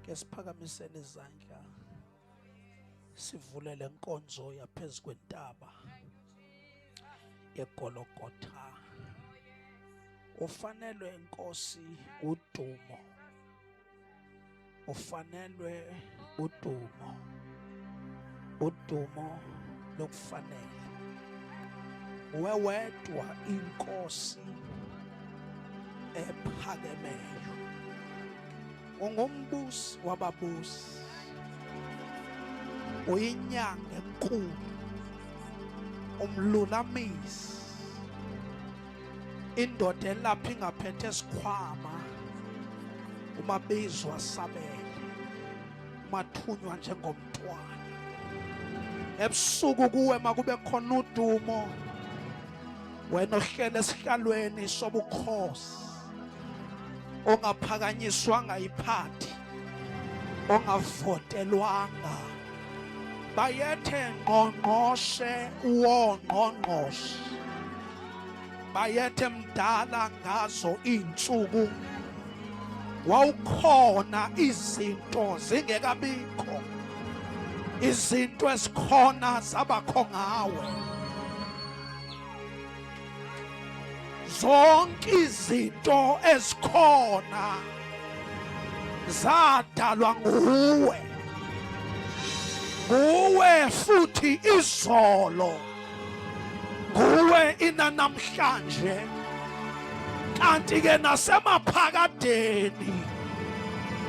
ke siphakamiseni izandla sivule lenkonzo yaphezulu kwentaba eGologotha. Ufanelwe Nkosi udumo, ufanelwe udumo, udumo lokufanele. Wewedwa inkosi ephakemeyo, ungumbusi wababusi, uyinyanga enkulu, umlulamisi, indoda elapha ingaphethe isikhwama, umabizwa asabele, umathunywa njengomntwana. Ebusuku kuwe makube khona udumo, wena ohlele esihlalweni sobukhosi, ongaphakanyiswanga iphathi, ongavotelwanga. Bayethe ngqongqoshe uwongqongqoshe, bayethe mdala ngazo insuku, wawukhona izinto zingekabikho, izinto ezikhona zabakho ngawe. Zonke izinto ezikhona zadalwa nguwe, nguwe futhi izolo, nguwe inanamhlanje, kanti ke nasemaphakadeni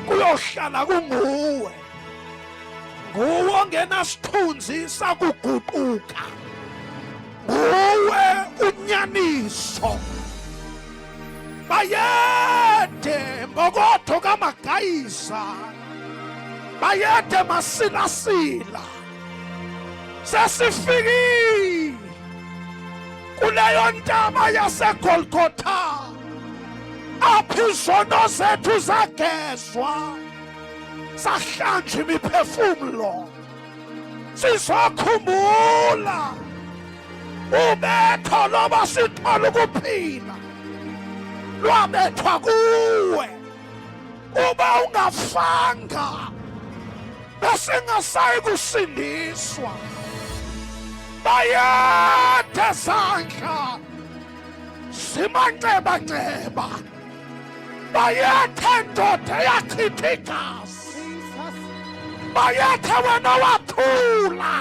kuyohlala kunguwe. Nguwe ongenasithunzi sakuguquka, nguwe unyaniso. Bayede mokotho kamagayisa, bayede masilasila, sesifikile kuleyo ntaba yaseGolgotha, apho izono zethu zagezwa, sahlanjwa imiphefumulo, sizokhumbula ubetho loba sithola ukuphila, lwabethwa kuwe. Uba ungafanga besingasayi kusindiswa. Bayethe zandla zimancebanceba, bayethe ndoda eyachitha igazi, bayethe wena wathula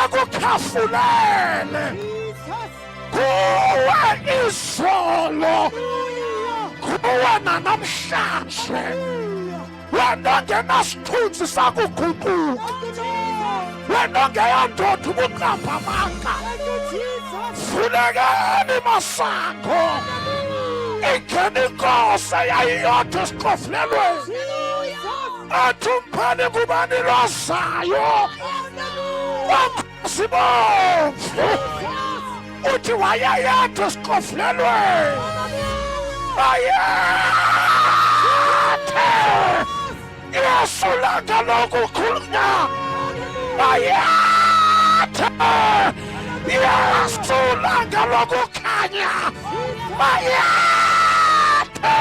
ekukhafulele. Kuwe izolo, kuwe nanamhlanje, wena ongenasithunzi sakuguquka, wena ongeyondoda ukuqapha amanga. Vulekani masango, ingene inkosi eyayiyodwa esiqofulelweni, athi umphane kubani lozayo, wamkhosi bomvu, uthi wayeyedwa esiqofulelweni. Bayethe Yesu langa lokukhulunya, bayethe Yesu langa lokukhanya, bayethe,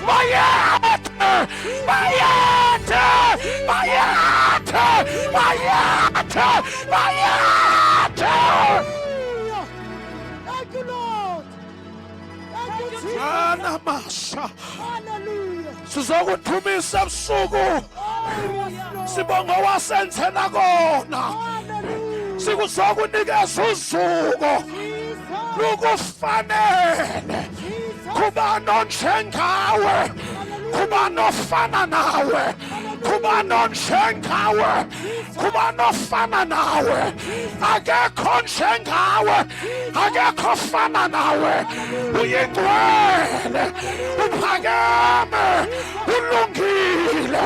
bayethe, bayethe, bayethe, bayethe, bayethe. Thank you, Lord. Thank you, Jesus. Namasha Hallelujah. sizokuthumisa ebusuku, Oh, yes, Lord. sibonga wasenzela kona. Hallelujah. Sikuzokunikeza uzuko Jesus. lukufanele, kubani onjengawe, kubani ofana nawe, kubani onjengawe, kubani ofana nawe. Akekho onjengawe, akekho ofana nawe. Uyingcwele, uphakeme, ulungile,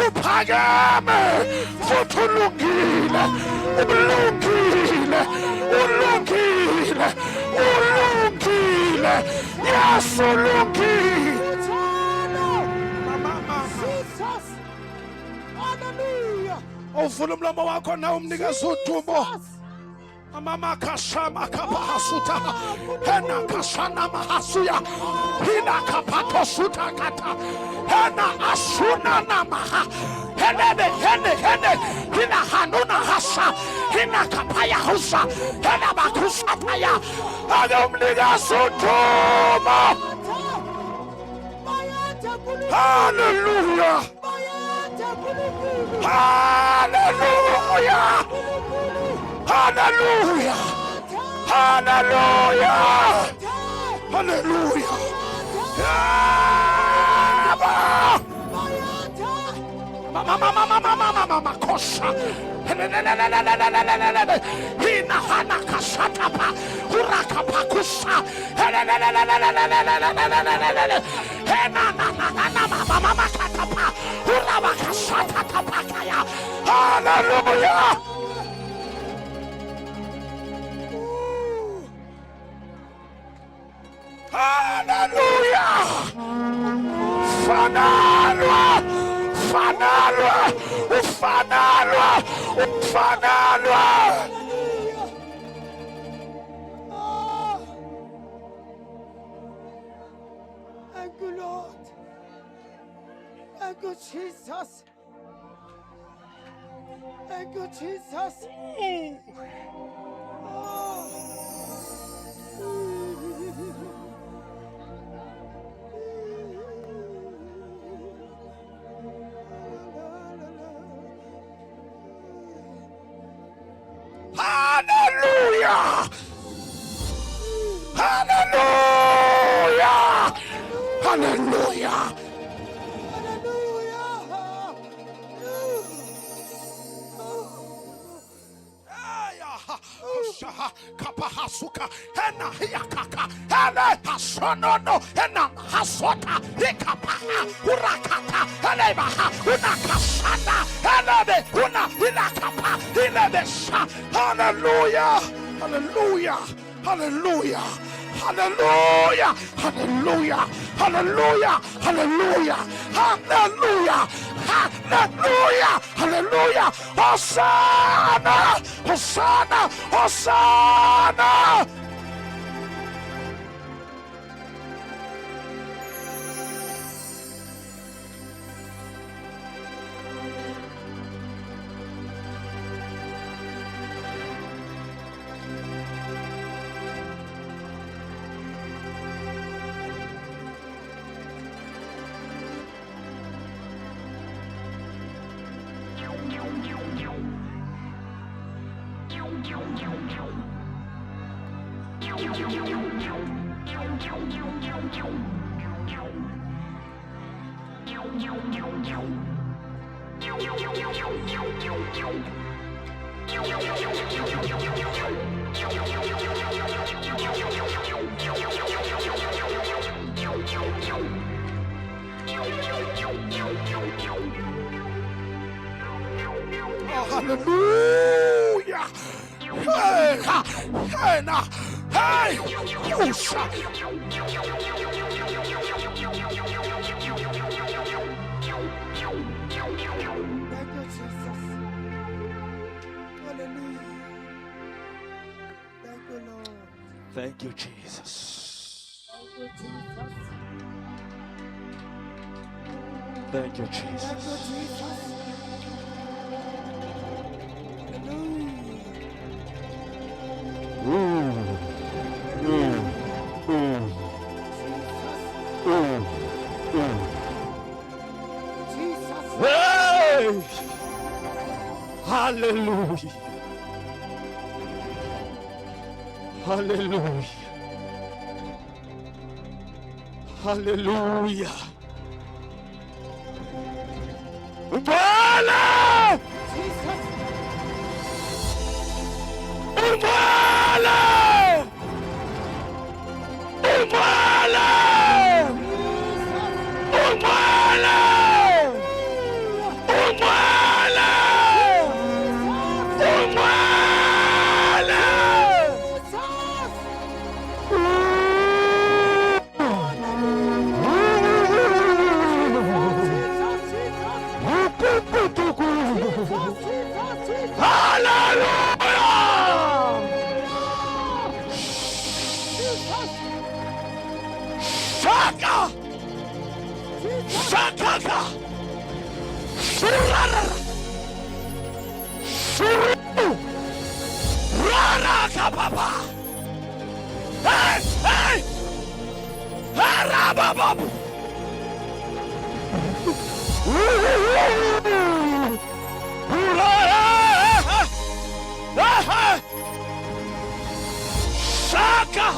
uphakeme futhi ulungile, ulungile, ulungile, ulungile. Yesu ulungile. Jesus. Hallelujah. Uvula umlomo wakho na umnikeza udumo. Mama kasama kapahasuta hena kasana mahasuya hina kapato suta kata hena asuna namaha hene hina hanuna hasa hina kapaya husa hena bakusa paya adomliga sutoma. Hallelujah. Hallelujah. Hallelujah. Hallelujah. Hallelujah. Mama kosha. Hina hana kasatapa. Huraka pakusa. Hena mama katapa. Huraba kasatapa kaya. Hallelujah. Hallelujah. Fanalwa. Fanalwa. Fanalwa. Fanalwa. Thank you, Lord. Thank you, Jesus. Thank you, Jesus. Hallelujah. Hallelujah. Hallelujah. Kapahasuka hena hiakaka hele hasonono hena hasota hikapaha urakata hele baha unakasana hele una hinakapa hele sha. Hallelujah. Hallelujah. Hallelujah. Hallelujah. Hallelujah. Hallelujah. Hallelujah. Hallelujah. Hallelujah. Hallelujah. Hosanna. Hosanna. Hosanna. Hallelujah. Hey, hey, now, hey, Usha. Thank you, Jesus. Hallelujah. Thank you, Lord. Thank you, Jesus. Thank you, Jesus. Thank you, Jesus. Thank you, Jesus. Hey! Hallelujah. Hallelujah. Hallelujah. Ubala! Ubala! Ubala! Ubala! Ubala! Hallelujah! Shakaka. Surara. Suru. Rara kapapa. Hey, hey. Harabababu. Shaka.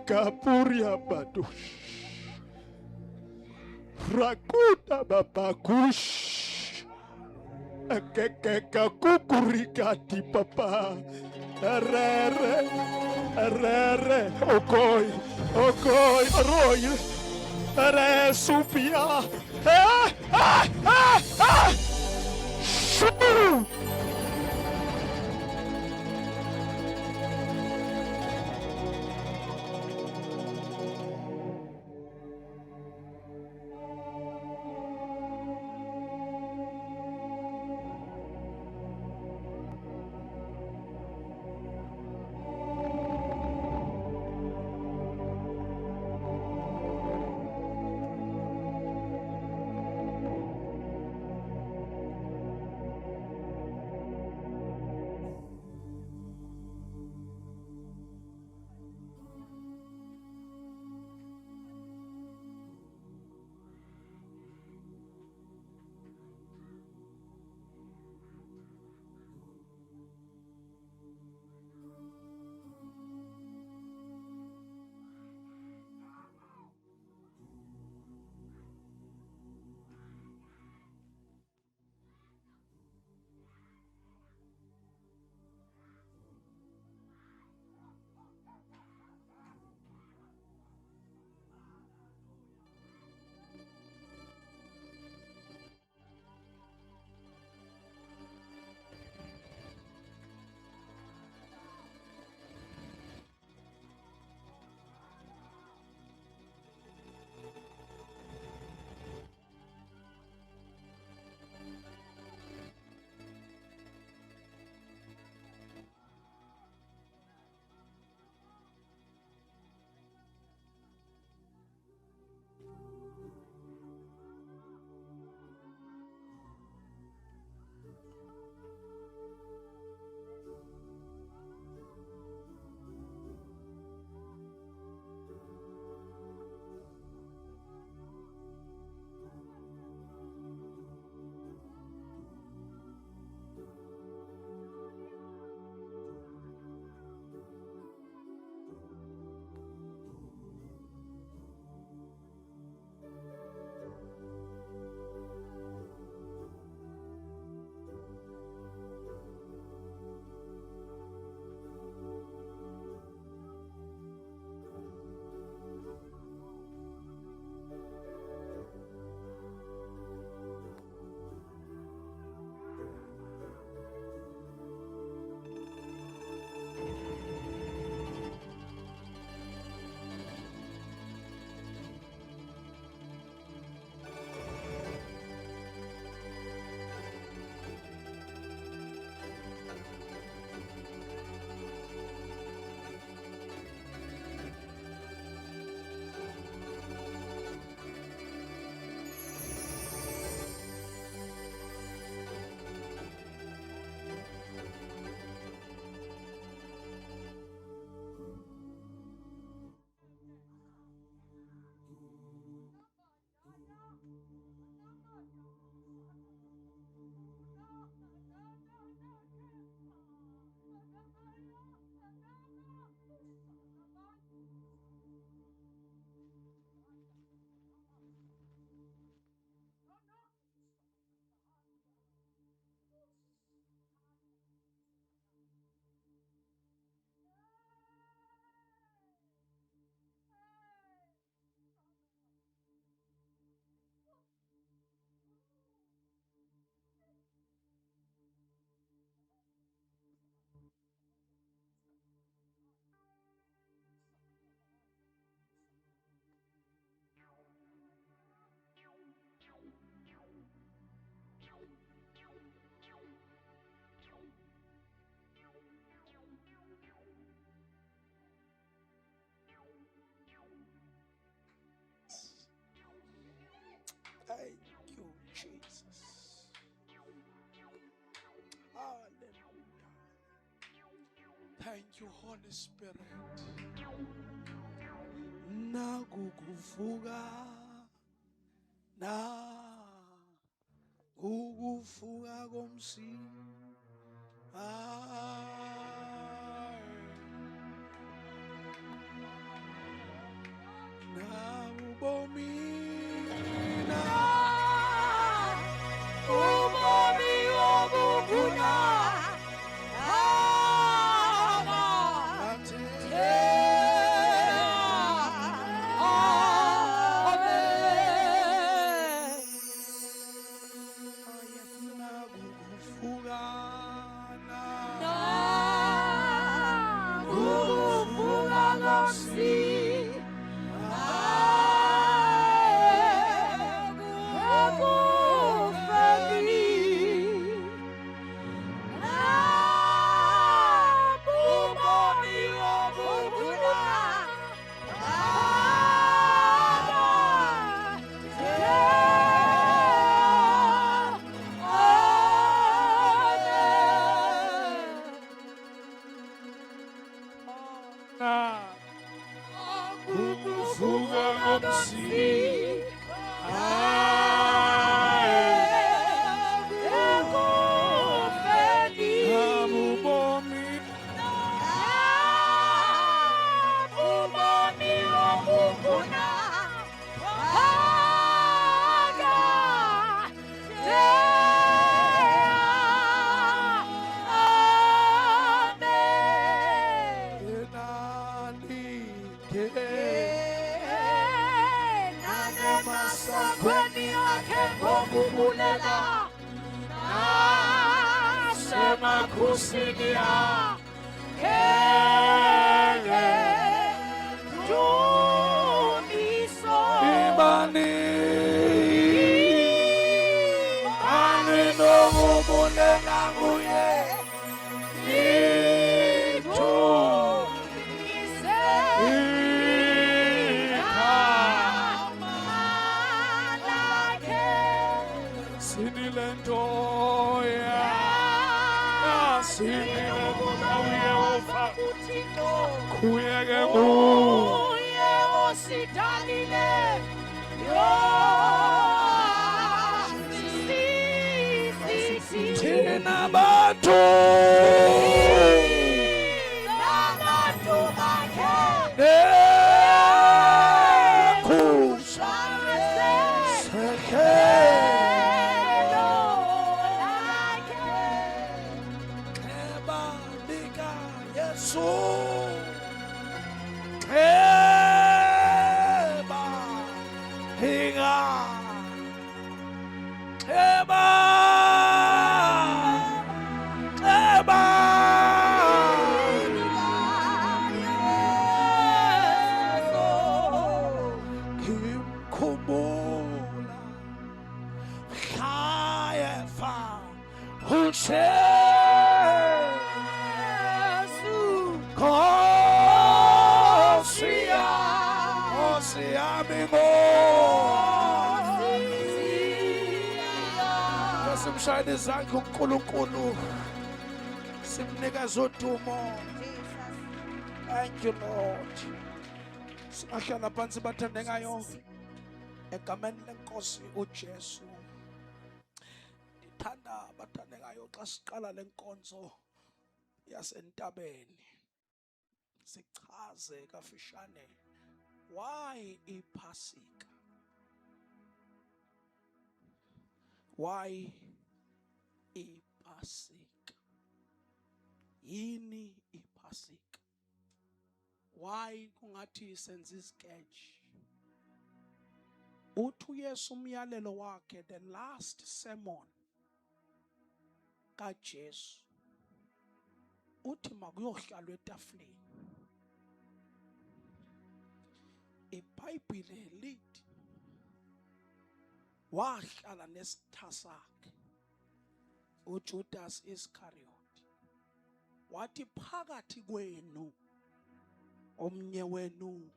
Kapuria badush. Rakuta babakush. Akekeka kukurika di papa. Arere. Okoi. Arroy. Are supia. Shoo. Thank you, Holy Spirit. Nakukuvuka na ukuvuka komsi na ubomi na ubomi obuvuna kusikia kenge tumiso imani no mubone nanguye itu sinilentoya kuyeke thina bantu simshayele izandla uNkulunkulu simnikeza udumo. Thank you, Lord. Singahlala phansi bathandekayo egameni lenkosi uJesu. Ndithanda bathandekayo xa siqala lenkonzo yasentabeni sichaze kafishane why iPhasika. Why iPhasika? Yini iPhasika? Why kungathi senza isketch? Uthi uYesu umyalelo wakhe, the last sermon kaJesu, uthi makuyohlalwa etafuleni. iBhayibhile lithi wahlala nesitha sakhe uJudas Iscariot, wathi phakathi kwenu omnye wenu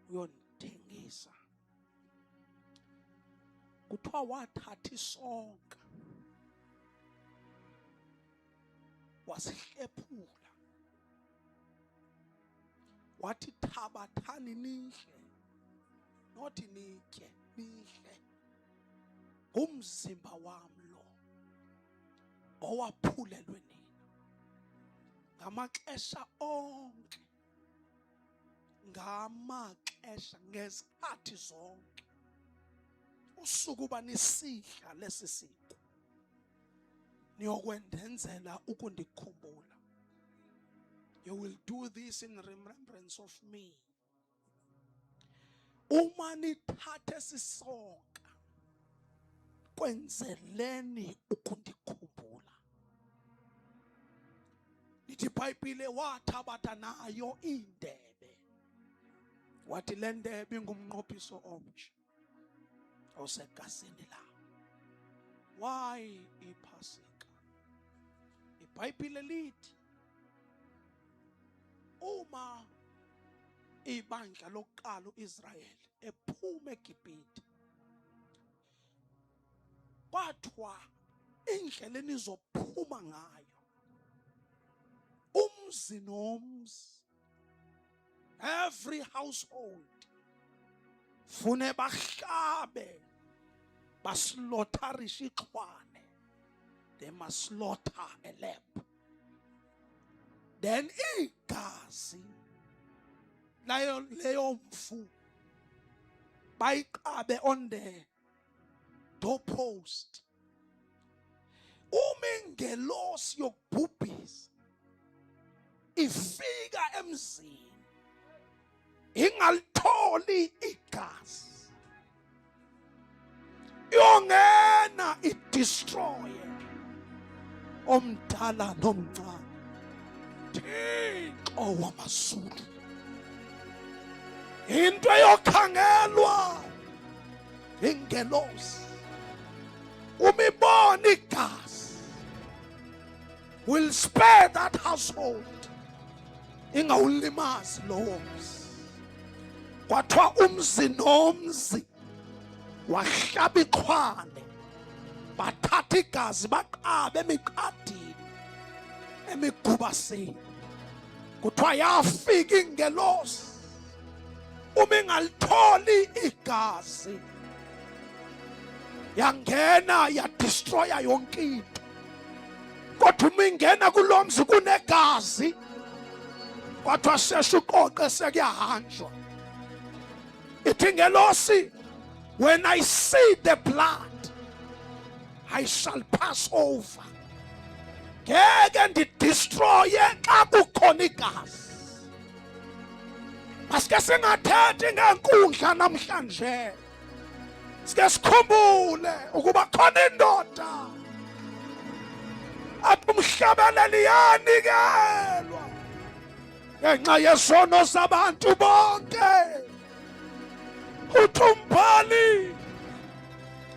uyondithengisa. Kuthiwa wathatha isonka wasihlephula wathi thabathani nidle, not nitye, nidle. Ngumzimba wami lo owaphulelwe nina. Ngamaxesha onke, ngamaxesha, ngezikhathi zonke, usuku uba nisidla lesi siqu, niyokwendenzela ukundikhumbula. You will do this in remembrance of me. Uma nithathe sisonka, kwenzeleni ukundikhumbula. Nithi iBhayibhile wathabatha nayo indebe, wathi le ndebe ingumnqophiso omtsha osegazini lawo. Why iPhasika? iBhayibhile lithi uma ibandla lokuqala uIsrayeli ephuma eGibhithe, kwathiwa indlela enizophuma ngayo, umzi nomzi, every household, fune bahlabe, baslotharishe ixhwane. They must slaughter a lamb. Then igazi leyo mfu bayiqabe on the doorpost. Uma ingelosi yokubhubhisa ifika emzini, ingalitholi igazi, yongena idestroye omdala nomncane. Thixo wamazulu, into eyokhangelwa ingelosi, umibona igazi, will spare that household, ingawulimazi lowo mzi. Kwathiwa umzi nomzi wahlaba ixhwane, bathatha igazi baqabe emiqadini, emigubaseni. Kuthiwa yafika ingelosi, uma ingalitholi igazi, yangena yadestroya yonke into. Kodwa uma ingena kulo mzi kunegazi, kwathiwa sheshe uqoqe sekuyahanjwa. Ithi ingelosi, when I see the blood, I shall pass over. Ngeke ndidestroye xa kukhona igazi. Masike singathethi ngenkundla namhlanje, sike sikhumbule ukuba khona indoda athi umhlabeleli yanikelwa ngenxa yezono zabantu bonke. Uthi umbhali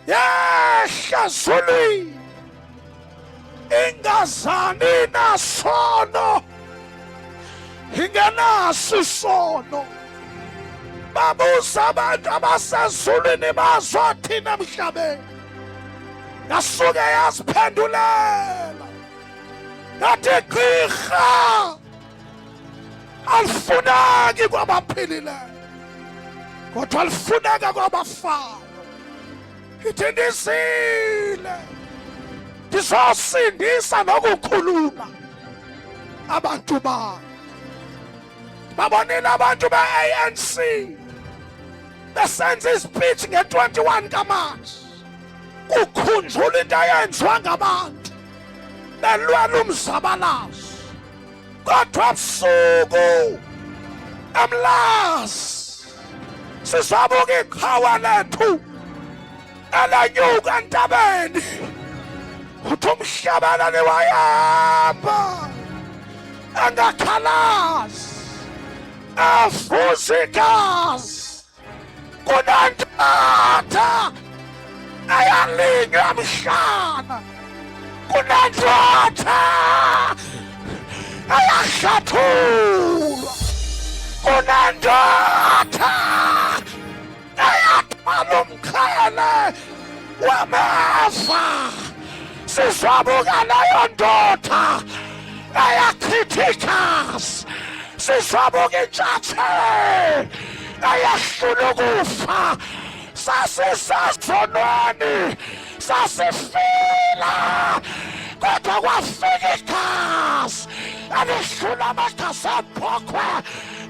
yehla ezulwini, ingazani nasono, ingenaso isono. Babuza abantu abasezulwini bazothina emhlabeni, yasuke yaziphendulela yathi gqirha alifuneki kwabaphilileyo, kodwa lifuneka kwabafayo. Ithi ndizile ndizosindisa nokukhulula abantu bami. Babonile abantu be-ANC besenza ispeech nge-21 kaMatshi, kukhunjula into eyenziwa ngabantu, belwela umzabalazo. Kodwa busuku eMlazi sizabuka iqhawe lethu elenyuka entabeni. Uthi umhlabeleli wayehamba engakhalazi, evuza igazi, kunandatha eyalinywa emhlana, kunandatha eyahlathulwa, kunandatha eyathwala umqhele wameva. Sizabuka leyo ndoda eyachitha igazi, sizobuka intshatsheli eyahlula ukufa. Sasisazonwani, sasifila, kodwa kwafika ikhasi elihlula amakhasi embhokhwe,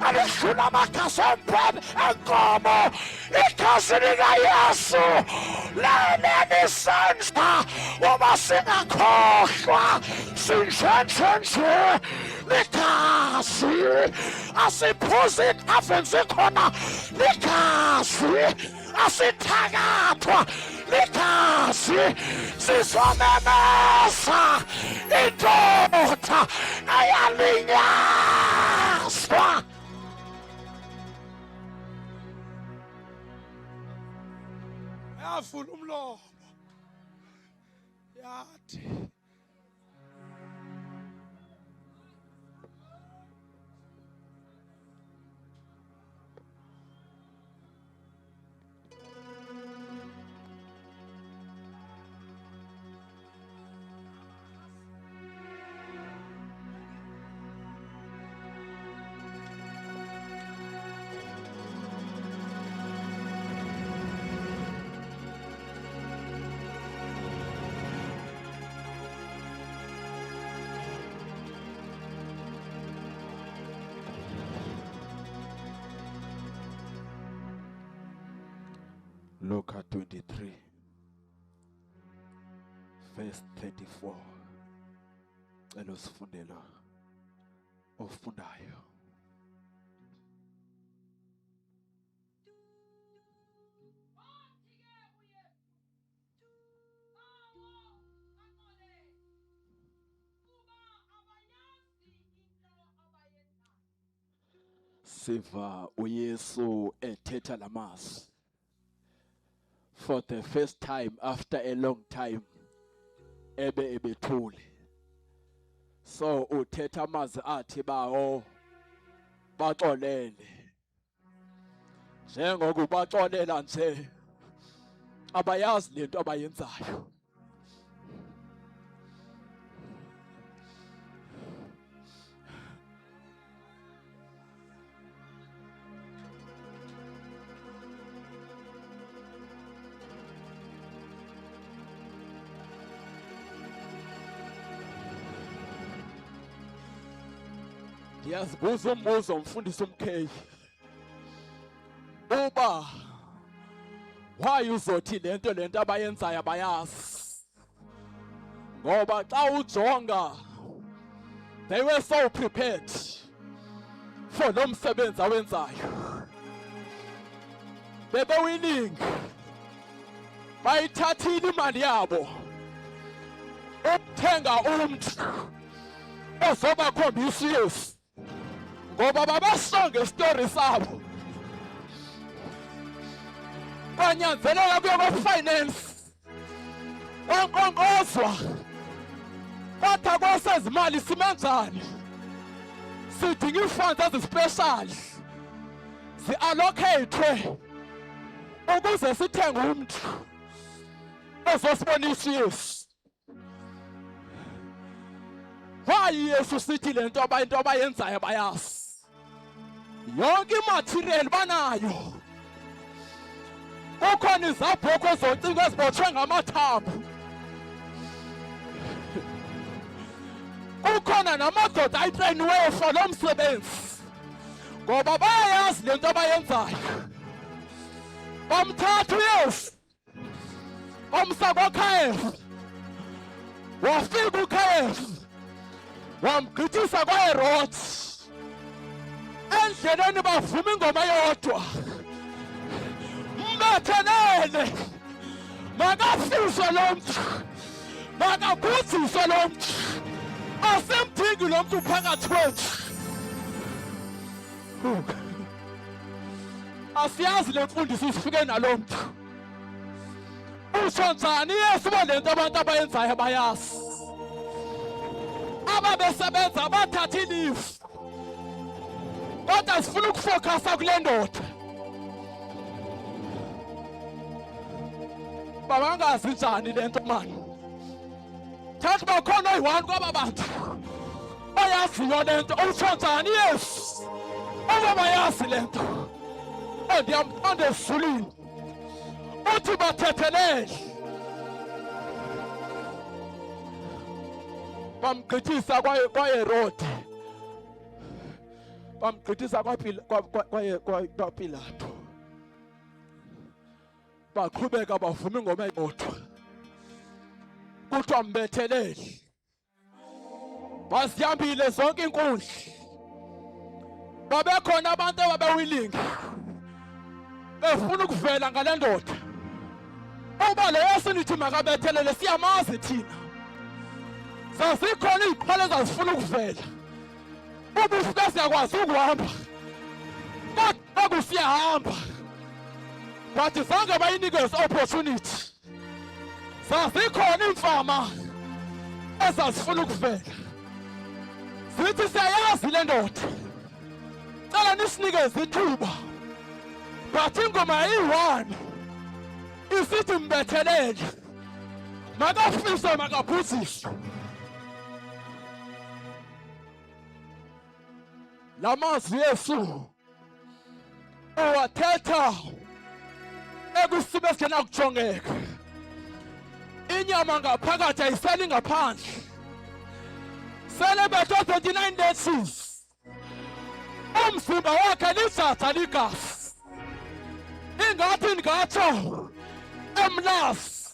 elihlula amakhasi enkomo. Ikhasi likaYesu linenisandla uma singakhohlwa sinjenjenje. Likhasi asiphuzi avenze khona, likhasi asithakathwa, likhasi sizomemeza indoda ayalinyazwa. Yavula umlomo yathi, Luke 23, verse 34. Cela sifundela ofundayo. Siva uYesu ethetha lamazwi. For the first time after a long time, ebethule. So uthetha amazwi athi bawo baxolele. Njengokubaxolela nje abayazi lento abayenzayo. Ndiyazibuza umbuzo umfundisi uMkheyi. Uba why uzothi lento abayenzayo abayazi? Ngoba xa ujonga they were so prepared for lo msebenzi awenzayo. Bebe winning. Bayithathile imali yabo ukuthenga umuntu ozobakhombisa uYesu. Ngoba babasonge story sabo. Kwanyanzeleka kuyo finance. Wankonkozwa. Kodwa kwasezimali simenjani? Sidinga ifunds ezispecial. Ziallocate ukuze sithenge umuntu ozosibonisa uYesu. Why Yesu sithi lento abayenzayo bayazi? Yonke imaterial banayo. Kukhona izabhokho ezocingo ezibotshwe ngamathambo. Kukhona namadoda ayitrainiweyo for lo msebenzi. Ngoba bayayazi lento abayenzayo. Bamthatha uYesu. Bamsa kwaKhayefa. Wafika uKhayefa. Wamgqithisa kwaHerodi. Endleleni bavuma ingoma yodwa. Mbathelele. Makafiswe lo muntu. Makaguziswe lo muntu. Asemdingi lo muntu phakathi kwethu. Asiyazi le mfundisi sifike nalo muntu. Usho njani Yesu balento abantu abayenzayo abayazi? Ababesebenza bathatha leave. Kodwa sifuna ukufocusa kule ndoda. Babangazi njani lento manje. Thatha bakhona oyi-1 kwaba bantu. bayaziyo le nto utsho njani Yesu aba bayazi le nto ndiyamthanda ezulwini uthi bathethelele bamgqithisa kwaHerode bamgqithisa kwaPilato baqhubeka bavuma ingoma eyodwa kuthiwa mbethelele bazihambile zonke inkundla babekhona abantu ababewilingi befuna ukuvela ngale ndoda uba lo Yesu nithi makabethelele siyamazi thina sasikhona iziphalo ezazifuna ukuvela ubusuke siyakwazi ukuhamba kodwa kusiyahamba but zange bayinikeze opportunity sasikhona imfama ezazifuna ukuvela sithi siyayazi le ndoda cela nisinikeze ithuba but ingoma yayi-1 isithi mbethelele makafise makaphuziswe la mazwi Yesu uwathetha ekusimo esingena kujongeka inyama ngaphakathi ayiseli ngaphandle sele bethe 29 days umzimba wakhe lijaja ligazi ingathi ngatsho emlasi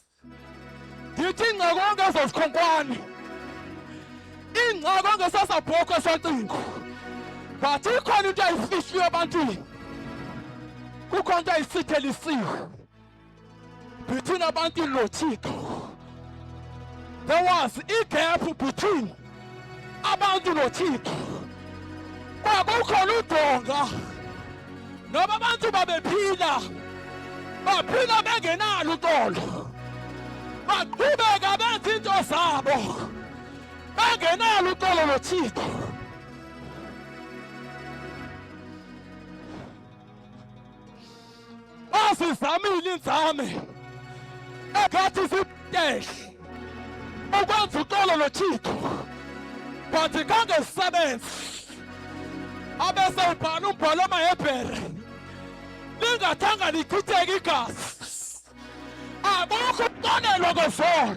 ndithi ingcakonke ezozikhonkwane ingcakonke sasabhokwe esancingo but ikhona into ayifihliyo ebantwini kukho into ayisithelisiwe between abantu noThixo there was a gap between abantu noThixo kwakukhona udonga noba abantu babephila bengenalo uxolo baqhubeka benza into zabo bengenalo uxolo noThixo basizamile inzame engathi sibtehle ukwenza uxolo noThixo but kange sisebenzi abese ubhala umbhalo amaHebhere lingathanga lichitheke igazi abukho ukuqonelwa kwezono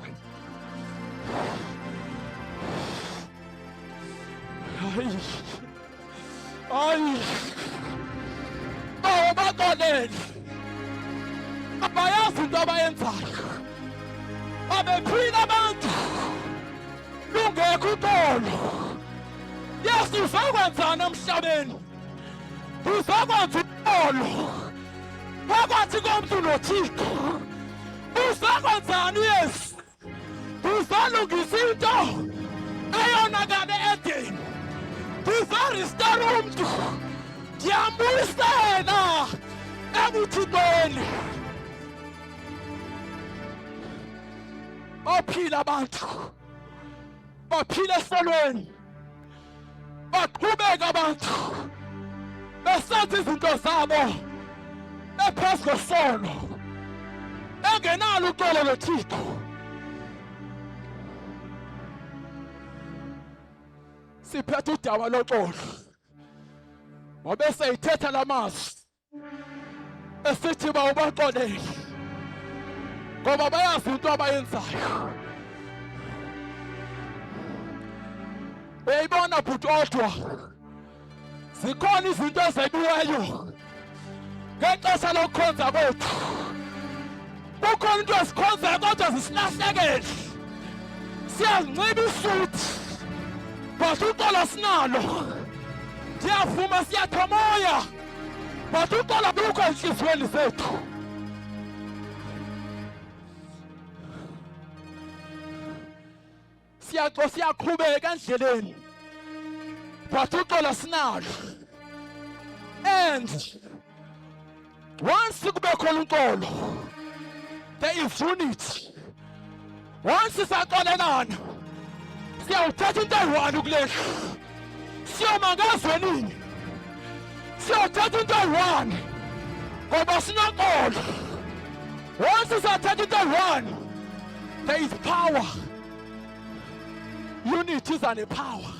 hayi bakonele abayazi into abayenzayo babephila abantu lungekho uxolo Yesu uzakwenzani emhlabeni uzakwenza uxolo phakathi komuntu noThixo uzakwenzani Yesu uzalungisa into eyonakale edeni uzarestore umuntu ndiyambuyisela ebuthixweni baphila abantu baphila esolweni baqhubeka abantu besenza izinto zabo bephezu kwesono engenalo uxolo noThixo siphethe udaba loxolo ngoba seyithetha lamazwi esithi bawubaxolele ngoba bayazi into abayenzayo uyayibona bhuti odwa zikhona izinto ezebiweyo ngexesha lokukhonza kwethu kukhona into ezikhonzayo kodwa zisilahlekele siyazinciba isuthi but uxolo sinalo ndiyavuma siyathomoya but uxolo lukho ezinhliziyweni zethu siyaqhubeka endleleni but uxolo sinalo and once kube khona uxolo there is unity once sisaxolelana siyawuthatha into eyi-1 kulehla siyoma ngazwenini siyawuthatha into eyi-1 ngoba sinoxolo once siyathatha into eyi-1 there is power unity is an power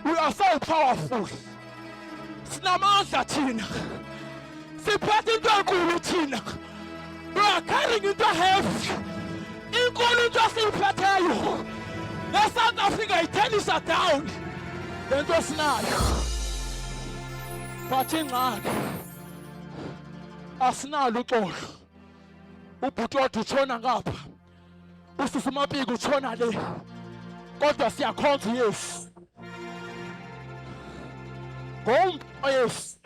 We are so powerful. Sinamandla thina. Siphethe into enkulu thina. We are carrying into heavy. Inkulu into esiyiphetheyo. The South Africa itenisa down. Lento esinayo. But ingxaki asinalo uxolo. Ubhuti wethu utshona ngapha. Usisi Mapiko utshona le. Kodwa siyakhonza Yesu. Yes.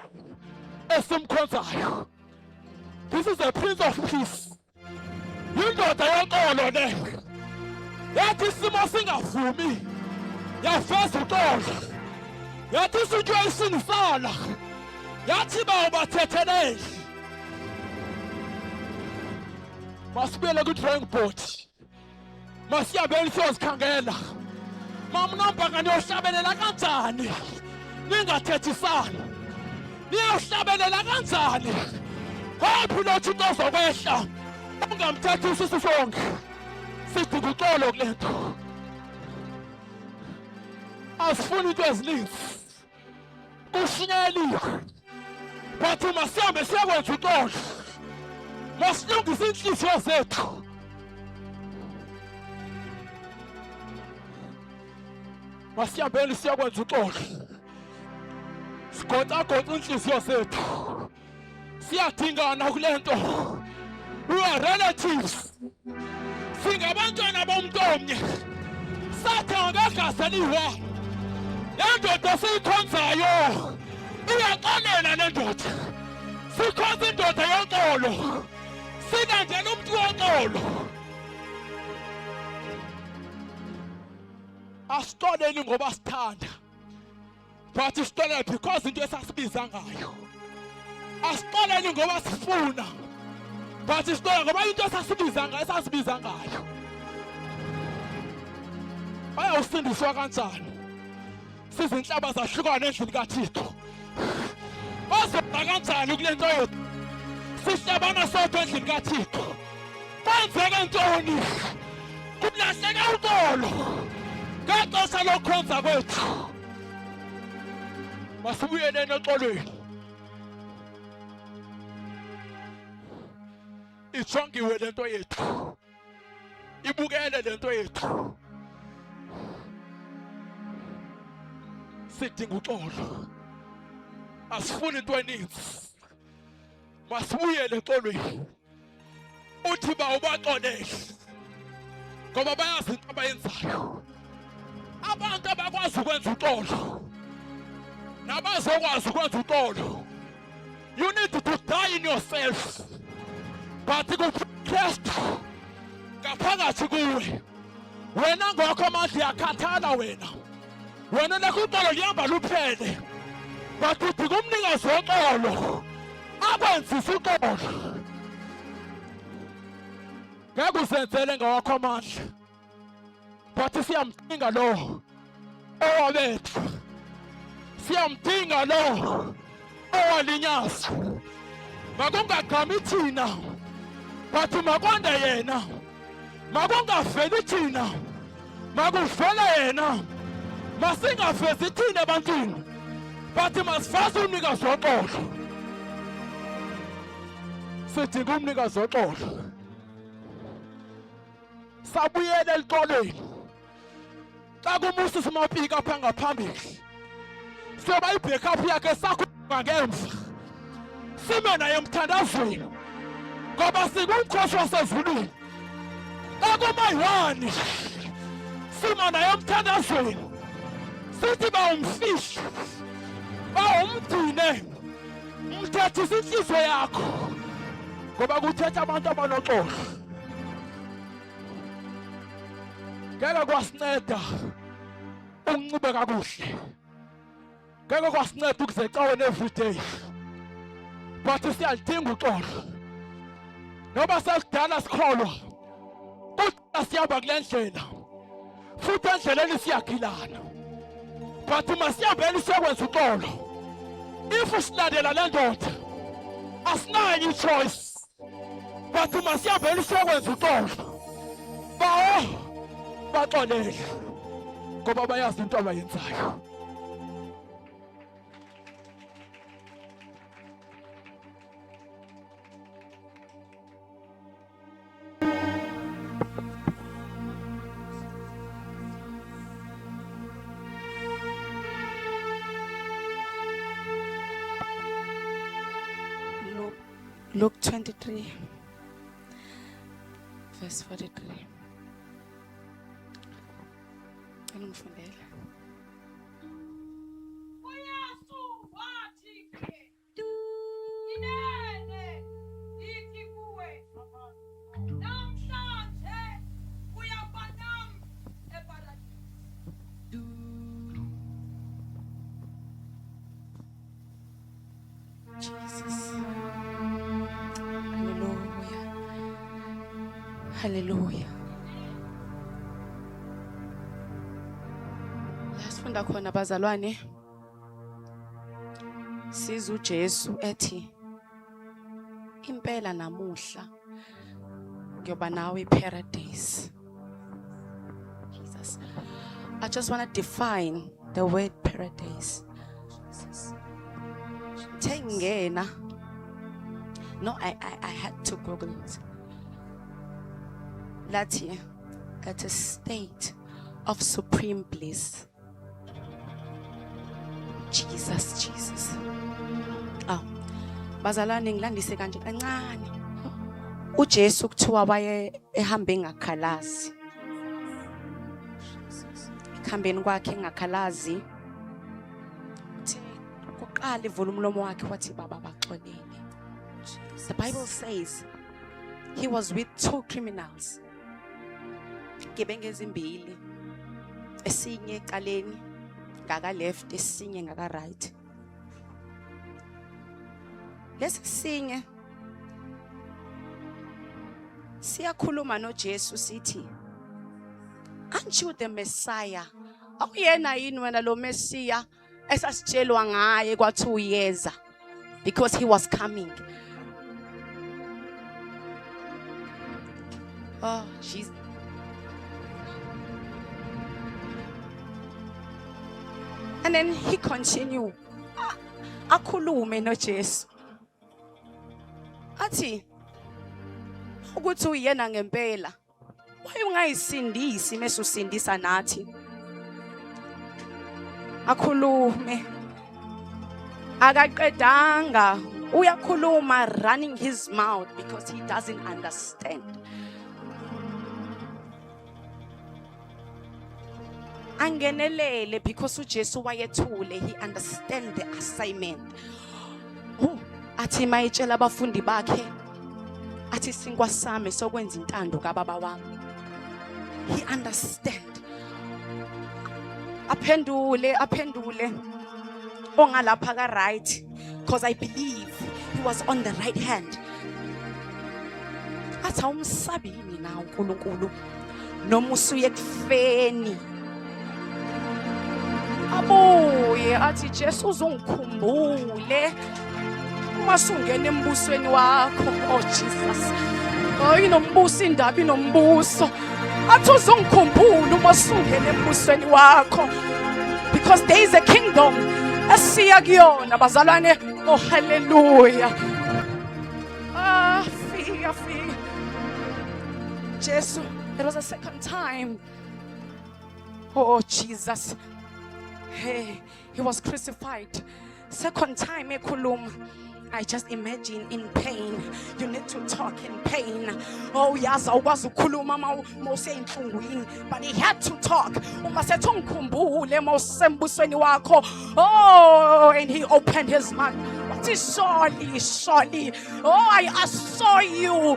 Esimkhonzayo. This is the Prince of Peace. Yindoda yoxolo le. Yathi isimo singavumi. Yafeza uxolo. Yathi isitshwa isinisala. Yathi bawubathethelele. Masibuyele ku-drawing board. Masiyabeni siyozikhangela. Mamnamba nganiyohlabelela kanjani? Ningathethisani. Niyohlabelela kanjani? Haphi lo Thixo ozokwehla. Ungamthethi usisi sonke. Sidinga uxolo kule nto. Asifuni into ezininzi. Kushinyeliwe. Bathi masihambe siyakwenza uxolo. Masilungise inhliziyo zethu. Masiyambeni siyakwenza uxolo. Sigoca inhliziyo zethu. Siyadingana kule nto. We are relatives. Singabantwana bomuntu omnye. Sathanga ngegazi eliyi-1. Le ndoda siyikhonzayo iyaxolela le ndoda. Sikhonza indoda yoxolo. Sinandlela umuntu woxolo. Asixoleli ngoba sithanda. But sixolela because into esasibiza ngayo. Asixoleli ngoba sifuna. But sixolela ngoba into esasibiza ngayo. Bayawusindiswa kanjani? Sizinhlaba zahlukana endlini kaThixo. Bazoba kanjani kule nto yethu? Sihlabana sodwa endlini kaThixo. Kwenzeka ntoni? Kulahleka uxolo. Ngexesha lokukhonza kwethu. Masibuyeleni oxolweni. Ijongiwe le nto yethu. Ibukele le nto yethu. Sidinga uxolo. Asifuni into eninzi. Masibuyele exolweni. Uthi bawubaxolele. Ngoba bayazi into abayenzayo. Abantu abakwazi ukwenza uxolo. Nabazokwazi ukwenza uxolo. You need to die in yourself. But kuKristu ngaphakathi kuwe. Wena ngokho manje yakhathala wena. Wena nakuxolo lihamba luphele. But udinga umnikazi woxolo. Akwenzise uxolo. Ngeke usenzele ngawakho amandla. But siyamdinga lo owabethu. Siyamdinga lo owalinyaza. Makungagqami thina. But makwande yena. Makungaveli thina. Makuvele yena. Masingavezi thina ebantwini. But masifase umnikazi woxolo. Sidinga umnikazi woxolo. Sabuyele elixolweni. Xa kumusa uSimapika apha ngaphambili. Soba i-backup yakhe sakhupha ngemva. Sime naye emthandazweni. Ngoba sikumkhosi wasezulwini. Akumayiwani. Sima naye emthandazweni. Sithi bawumfihla. Bawumgcine. Umthethise inhliziyo yakho. Ngoba kuthetha abantu abanoxolo. Ngeke kwasinceda uncube kakuhle. Ngeke kwasinceda ukuzecaweni every day. But siyalidinga uxolo. Ngoba selidala sikholwa. Kodwa siyahamba kule ndlela. Futhi endleleni siyagilana. But masihambeni siyokwenza uxolo. If silandela le ndoda asinayo i-choice. But masihambeni siyokwenza uxolo. Baxolele ngoba bayazi into abayenzayo. Luke 23, verse 43. Ngifundele. Jesus. Hallelujah. Hallelujah. Lasifunda khona bazalwane. Siza uJesu ethi impela namuhla kuyoba nawe paradise. Jesus. I just want to define the word paradise. Tengena. No, I had to Google it. Latia, at a state of supreme bliss. Jesus. Oh, bazalwane ngilandise kanje kancane. uJesu kuthiwa baye ehambe ngakhalazi. Ekhambeni kwakhe ngakhalazi. Kuqala ivula umlomo wakhe wathi baba baxolele. The Bible says he was with two criminals. Gebenge ezimbili. Esinye ecaleni ngaka left, esinye ngaka right. Lesinye siyakhuluma noJesu sithi, aren't you the Messiah? Awuyena yini wena lo Messiah esasitshelwa ngaye kwathi uyeza? Because he was coming. Oh, she's and then he continued. Akhulume noJesu. Athi ukuthi uyena ngempela. Why ungayisindisi mesusindisa nathi? Akhulume. Akaqedanga. Uyakhuluma running his mouth because he doesn't understand. Angenelele because uJesu wayethule, he understand the assignment. Athi mayitshela abafundi bakhe athi sinkwa sami sokwenza intando kaBaba wami. He understand. Aphendule ongalapha ka right, because I believe he was on the right hand. Athi awumsabini na uNkulunkulu noma usuye kufeni. Abuye athi Jesu uzongikhumbule uma sungena embusweni wakho. Oh Jesus. Inombuso indaba inombuso. Athi uzongikhumbula uma sungena embusweni wakho. Because there is a kingdom esiya kuyona bazalwane. Oh hallelujah. Fika. Jesu, there was a second time. Oh Jesus. Hey, he was crucified. Second time, I just imagine in pain. You need to talk in pain. Oh, yes, I was but he had to talk. Oh, and he opened his mouth. Surely. Oh, I saw you.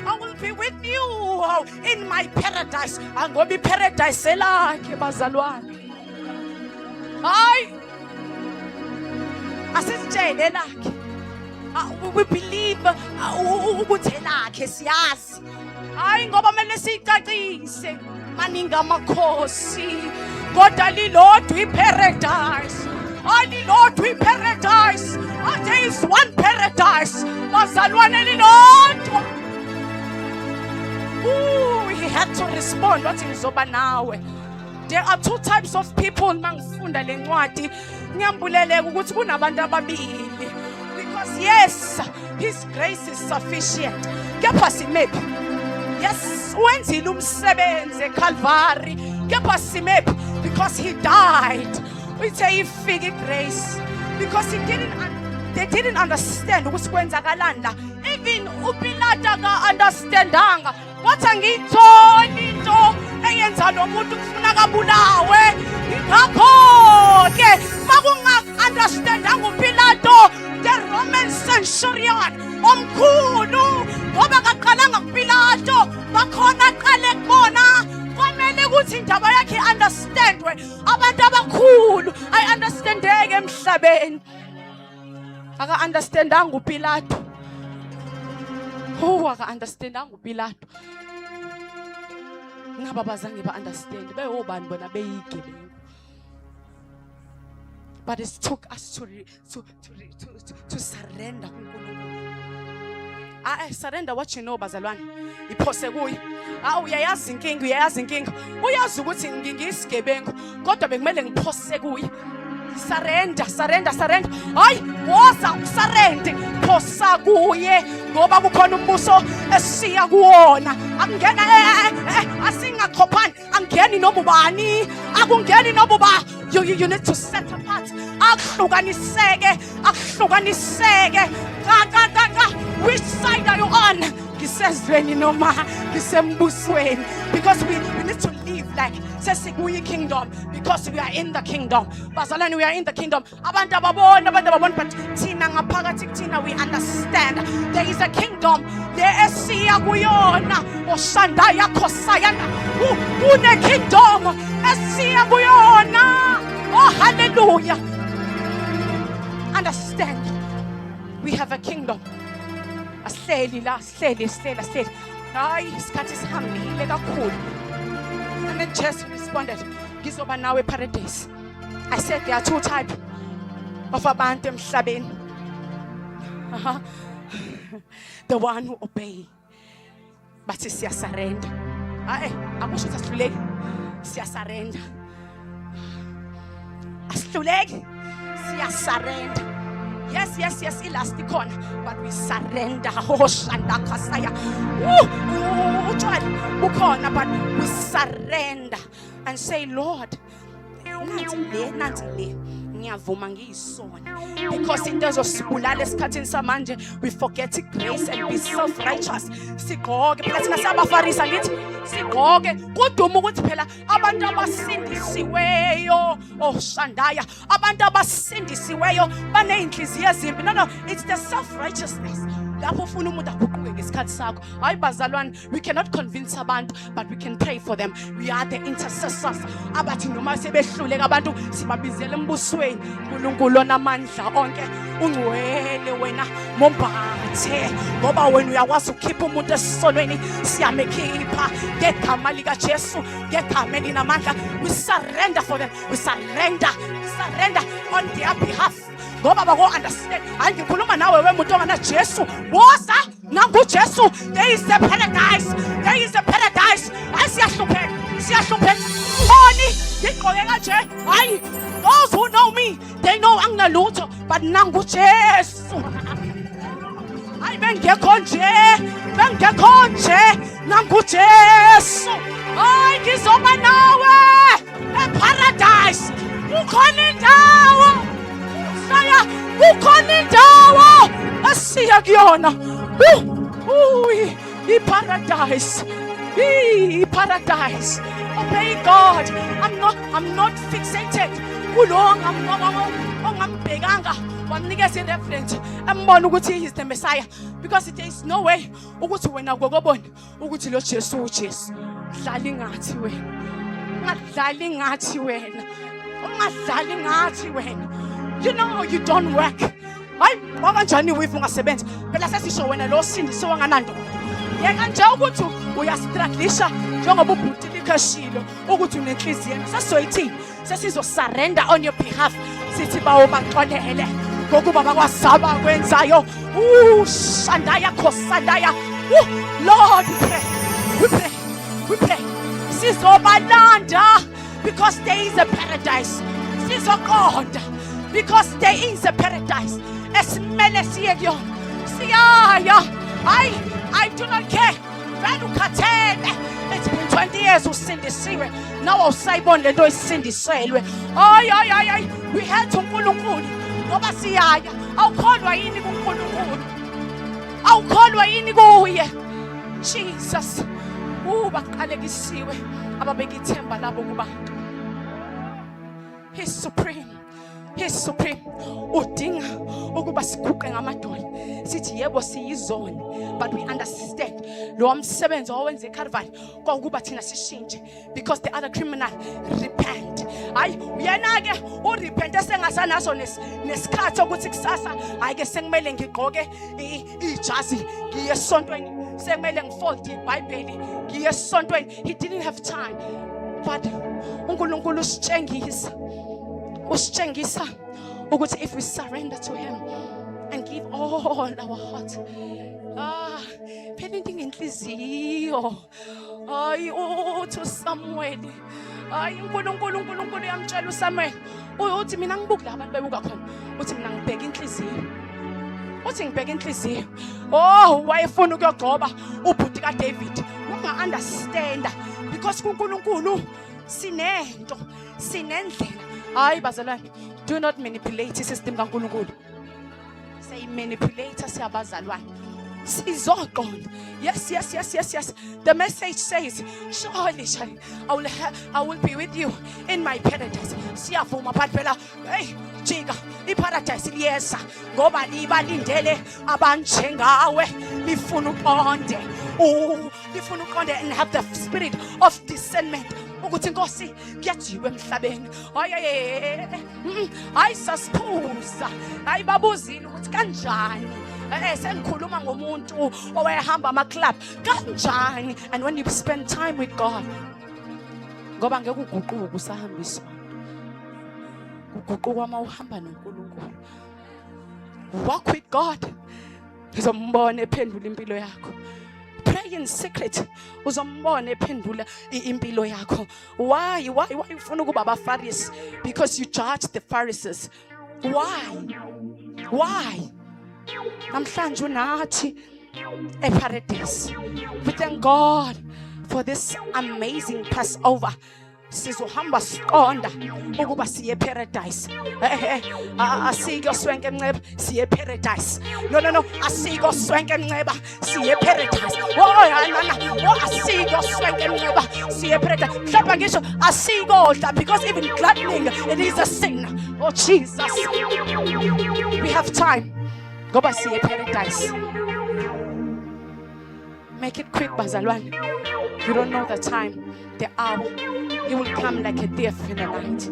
I will be with you in my paradise. I'm going to be paradise. We believe ngoba mele sicacise maninga makhosi kodwa lilodwa iparadise. Lilodwa iparadise. There is one paradise. Bazalwane lilodwa. He had to respond wathi ngizoba nawe. There are two types of people mangifunda lencwadi. Ngiyambuleleka ukuthi kunabantu ababili. Because yes, his grace is sufficient. Kepha simephi? Yes, wenzile umsebenzi eCalvary. Kepha simephi? Because he died. Uthe ifike grace. because they didn't understand ukuthi kwenzakalani la. Even uPilate aka-understandanga. Wathi angiyitholi into eyenza lo muntu kufuna kabulawe. Ngakho-ke makunga-understandanga uPilate, the Roman centurion omkhulu, ngoba kaqalanga kuPilate, bakhona aqale kubona. Kwamele ukuthi indaba yakhe understandwe. Abantu abakhulu ay-understandeke emhlabeni. Aka-understandanga uPilate. Aka-understandanga uPilate. Ngaba bazange ba-understand. Beyobani bona beyigebengu. But it took us to surrender kuNkulunkulu. Surrender what you know, bazalwane. Iphose kuye. Uyayazi inkinga. Uyazi ukuthi ngiyisigebengu, kodwa bekumele ngiphose kuye. Surrender. Hayi, woza usurrender. Phosa kuye ngoba kukhona umbuso esiya kuwona. Akungena asingachophani, angeni nobubani, akungeni nobuba. You need to set apart. Akuhlukaniseke. Which side are you on? Ngisezweni noma ngisembusweni? Because we need to live like sesikuyi kingdom, because we are in the kingdom. Bazalwane, we are in the kingdom. Abantu ababona but thina ngaphakathi kuthina we understand there is a kingdom le esiya kuyona. Oshanda yakhosayana kune kingdom esiya kuyona. Oh hallelujah. Understand, we have a kingdom. Ahleli. Hayi, isikhathi sihambile kakhulu. And then Jesus responded, ngizoba nawe paradise. I said there are two types of abantu emhlabeni. The one who obey. Bathi siya surrender. Akusho ukuthi asihluleki. Siya surrender. Asihluleki. Siya surrender. Yes, ilast corner, but we surrender. Oh, Shanda Kasaya. But we surrender and say, Lord, nanti ngiyavuma ngiyisona. Because in those osibulala esikhathini samanje we forget grace and be self-righteous. Sigqoke phela thina sabafarisa ngithi sigqoke kuduma ukuthi phela abantu abasindisiweyo Shandaya, abantu abasindisiweyo baneyinhliziyo ezimbi. No, it's the self-righteousness. Lapho ufuna umuntu aguquke ngesikhathi sakho. Hayi bazalwane, we cannot convince abantu, but we can pray for them. We are the intercessors. Abathi noma sebehluleka abantu sibabizela embusweni. uNkulunkulu onamandla onke ungcwele wena mombathe, ngoba wena uyakwazi ukukhipha umuntu esisonweni siyamekhipha ngegama lika Jesu, ngegama elinamandla. We surrender for them. We surrender on their behalf. Ngoba bako understand. Angikhuluma nawe wemuntu ongana Jesu. Woza nangu Jesu. There is a paradise. Siyahlupheka. Oni ngigqoke kanje. Hayi, those who know me, they know anginalutho, but nangu Jesu. Hayi bengekho nje. Nangu Jesu. Hayi ngizoba nawe eparadise. Ukhona indawo. Kukhona indawo asiya kuyona. Paradise. Obey God. I'm not fixated. Kulonga ongambhekanga wamnikeza ireference ambona ukuthi he is the Messiah, because there is no way ukuthi wena kokobona ukuthi lo Jesu uJesu. Dlali ngathi wena. You know you don't work. Hayi wakanjani wifu ungasebenzi? Phela sesisho wena lo sindisi wanganando. Yeka nje ukuthi uyastruglisha njengoba ubhuti likhashilo ukuthi unenhliziyo. Sesizoyithini? Sesizo surrender on your behalf. Sithi bawo baxolele ngokuba bakwasaba kwenzayo. Shandaya khosandaya. Lord, we pray. Sizobalanda because there is a paradise. Sizoqonda because there is a paradise. Esimele siyeyo. Siyaya. I do not care. It's been 20 years usindisiwe. Now usayibona lento isindiselwe. We had uNkulunkulu ngoba siyaya. Awukholwa yini kuNkulunkulu? Awukholwa yini kuye? Jesus. Baqalekisiwe ababeka ithemba labo kubantu. He's supreme. He's supreme. Udinga ukuba siguqe ngamadolo. Sithi yebo siyizoni, but we understand. Lo umsebenzi owenze eCalvary kwakuba thina sishintshe, because the other criminal repent. Hayi uyena ke urepent esengasanaso nesikhathi ukuthi kusasa hayi ke sengimele ngigqoke ijazi ngiye esontweni, sengimele ngifold iBhayibheli ngiye esontweni. He didn't have time. But uNkulunkulu usitshengisa ukuthi if we surrender to him and give all our heart, phela into ngenhliziyo. Hayi uthi uSamuel, hayi uNkulunkulu yamtshela uSamuel uthi mina ngibuka la abantu bebuka khona, uthi mina ngibheka inhliziyo. Uthi ngibheka inhliziyo. Wayefuna ukuyogcoba ubhuti kaDavid. Unga understand, because kuNkulunkulu sinento, sinendlela. Hayi bazalwane, do not manipulate isystem kaNkulunkulu. Say manipulate siyabazalwane. Sizoqonda. Yes. The message says, surely I will be with you in my paradise. Siyavuma phansi phela. Hey, jika iparadise liyeza ngoba libalindele abanjengawe. Lifuna uqonde. Lifuna uqonde and have the spirit of discernment. Ukuthi Nkosi kuyajiwe emhlabeni. Hayi sasiphuza. Hayi babuzile ukuthi kanjani. Sengikhuluma ngomuntu owehamba ama-club kanjani. And when you spend time with God, ngoba ngeke uguquke usahamba isonto, uguquka uma uhamba noNkulunkulu. Walk with God, uzombona ephendula impilo yakho. Pray in secret, uzombona ephendula impilo yakho. Why ufuna ukuba abaFarisi? Because you judge the Pharisees. Why? Namhlanje unathi eparadise. We thank God for this amazing Passover. Sizohamba siqonda ukuba siye paradise. Asiko swenke Mnceba siye paradise. No, asiko swenke Mnceba siye paradise. Asiko swenke Mnceba siye paradise. Mhlawumbe ngisho asiko dla, because even gluttony, it is a sin. Oh Jesus, we have time. Ngoba siye paradise. Make it quick bazalwane. You don't know the time, the hour. He will come like a thief in the night.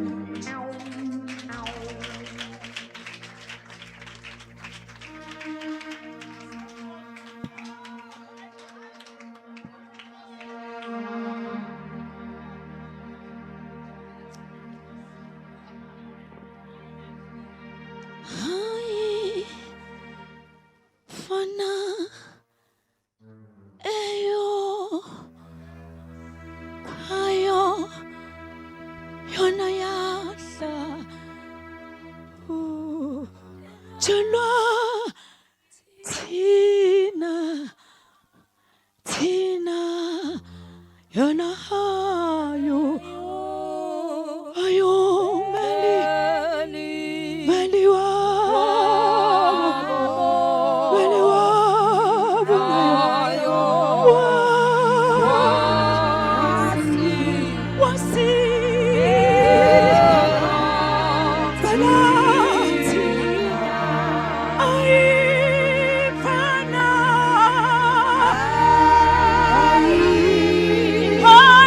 Oh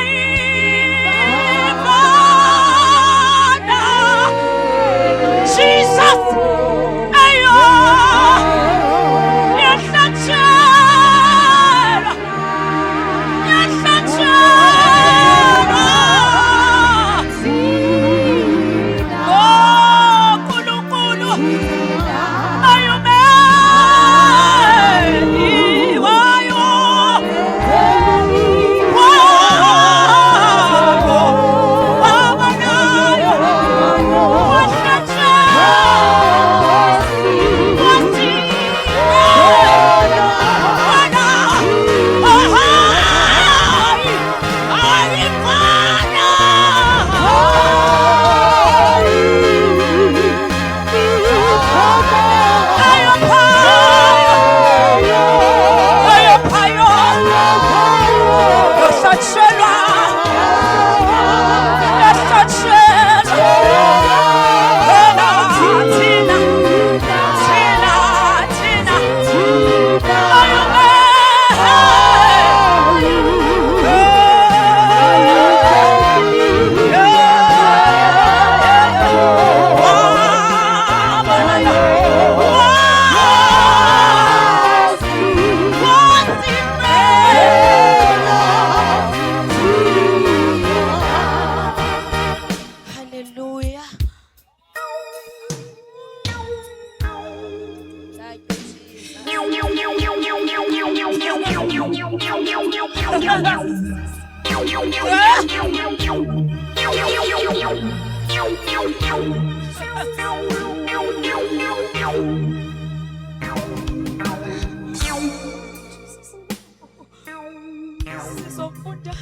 Sizofunda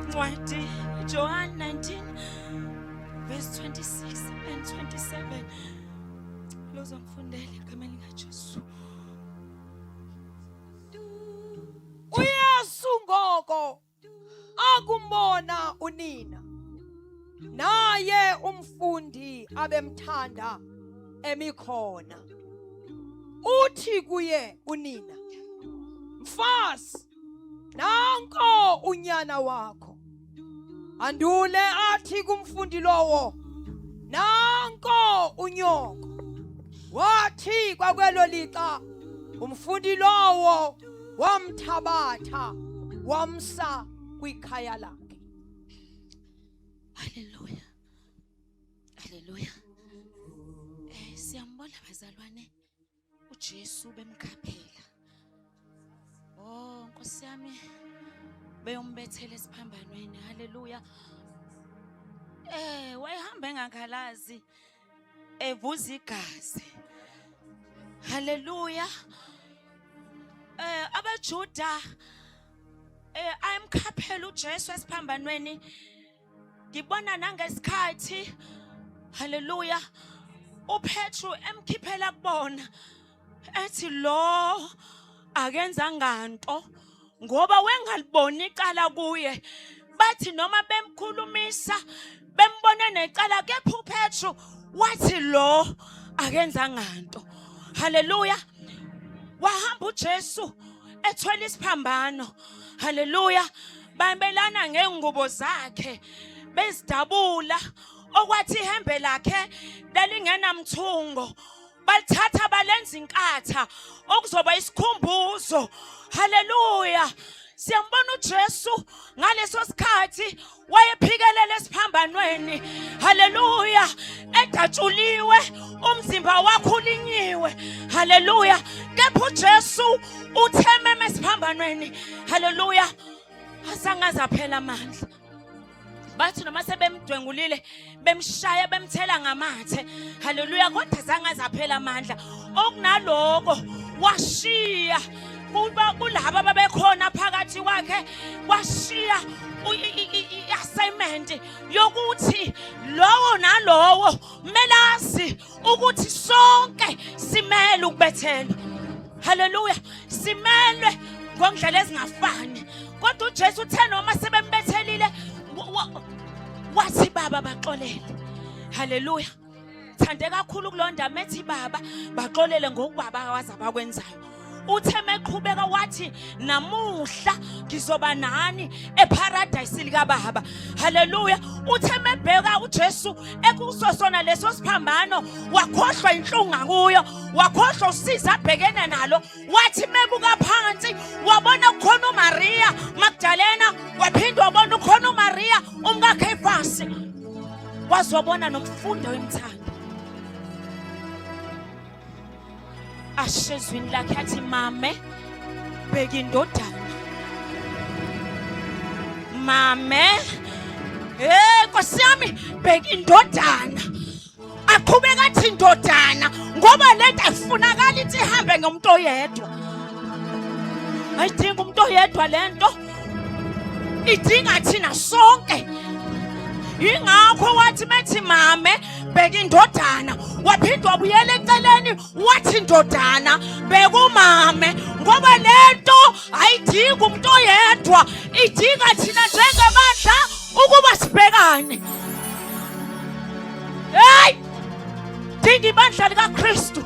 ncwadi John 19 verse 26 and 27. Lozongifundela igama likaJesu. uYesu ngoko akumbona unina, naye umfundi abemthanda emikhona. Uthi kuye unina, mfazi, nanko unyana wakho. Andule athi kumfundi lowo, nanko unyoko. Wathi kwakwelo lixa umfundi lowo wamthabatha wamsa kwikhaya lakhe. Hallelujah. Hallelujah. Siyambona bazalwane uJesu bemkhaphela. Oh Nkosi yami beyombethela esiphambanweni. Hallelujah. Wayehamba engakhalazi evuza igazi. Hallelujah. AbaJuda ayemkhaphela uJesu esiphambanweni. Ngibona nangesikhathi hallelujah uPetru emkhiphela kubona ethi lo akenza nganto ngoba wengaliboni icala kuye. Bathi noma bemkhulumisa bembona necala kepha uPetru wathi lo akenza nganto. Hallelujah. Wahamba uJesu ethwele isiphambano. Hallelujah. Bambelana ngengubo zakhe bezidabula okwathi ihembe lakhe lalingenamthungo. Balithatha balenza inkatha okuzoba isikhumbuzo. Hallelujah. Siyambona uJesu ngaleso sikhathi wayephikelele esiphambanweni. Hallelujah. Edatshuliwe umzimba wakhe ulinyiwe. Hallelujah. Kepha uJesu uthememe esiphambanweni. Hallelujah. Asangaza phela amandla. Bathi noma sebemdwengulile bemshaya bemthela ngamathe. Hallelujah. Kodwa zangaza phela amandla. Okunaloko washiya kulabo ababekhona phakathi kwakhe, washiya i-assignment yokuthi lowo nalowo melazi ukuthi sonke simele ukubethelwa. Hallelujah. Simelwe ngondlela ezingafani. Kodwa uJesu uthe noma sebembethelile wathi baba baxolele. Hallelujah. Thande kakhulu kulonda methi baba baxolele ngokubaba wazi abakwenzayo. Uthe meqhubeka wathi namuhla ngizoba nani eparadise lika baba. Hallelujah. Uthe mebheka uJesu ekusosona leso siphambano wakhohlwa inhlungu kuyo, wakhohlwa usiza abhekene nalo. Wathi mebuka phansi wabona ukhona uMaria Magdalena, waphindwa wabona ukhona uMaria umkaKhefasi. Wazobona nomfundo wemthando. Ashezwini lakhe athi mame bheka indodana. Mame Nkosi yami bheka indodana. Aqhubeka athi indodana ngoba lento ayifunakala ithi ihambe ngomuntu oyedwa. Ayidinga umuntu oyedwa lento. Idinga thina sonke. Ingakho wathi methi mame bheka indodana, waphindwa wabuyela eceleni wathi indodana bheka umame ngoba lento ayidinga umuntu oyedwa, idinga thina njengebandla ukuba sibhekane. Hey! Dinga ibandla likaKristu.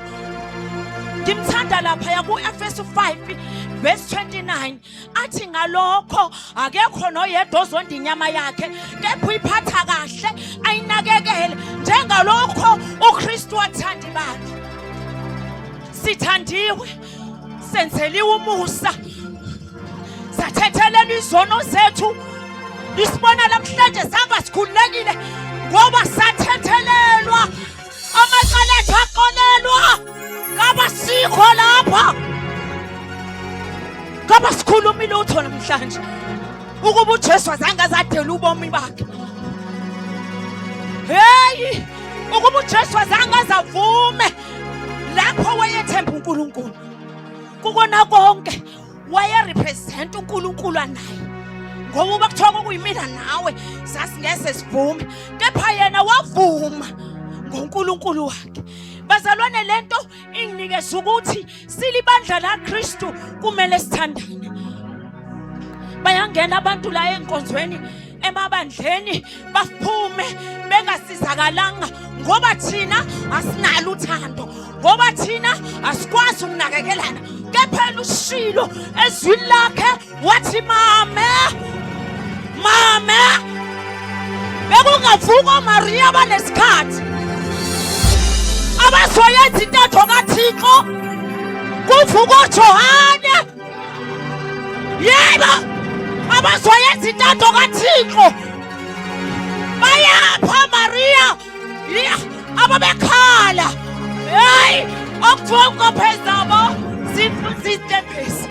Ngimthanda lapha yaku-Efesu 5 verse 29 athi ngalokho akekho noyedwa ozonda inyama yakhe, kepha uyiphatha kahle ayinakekele njengalokho uKristu wathanda ibandla. Sithandiwe, senzeliwe umusa, sathethelelwa izono zethu. Isibona namhlanje sanga sikhululekile ngoba sathethelelwa, amacala ethu aqolelwa. Ngaba sikho lapha, ngaba namhlanje ukuba uJesu azange azadela ubomi bakhe. Hey, ukuba uJesu azange azavume lapho wayethemba uNkulunkulu. Kukona konke wayerepresent uNkulunkulu anaye. Ngoba uba kuthiwa kuyimina nawe sasingese sivume, kepha yena wavuma ngoNkulunkulu wakhe. Bazalwane, lento inginikeza ukuthi silibandla la Kristu kumele sithandane. Bayangena abantu la enkonzweni emabandleni baphume bengasizakalanga ngoba thina asinalo uthando, ngoba thina asikwazi ukunakekelana. Kepha uShilo ezwini lakhe wathi mame bekungavuka Maria banesikhathi abazoyenza intetho kaThixo, kuvuka uJohane. Yebo, abazoyenza intetho kaThixo bayapha Maria ababekhala. Hey, okuthiwa ngophezabo zitempesi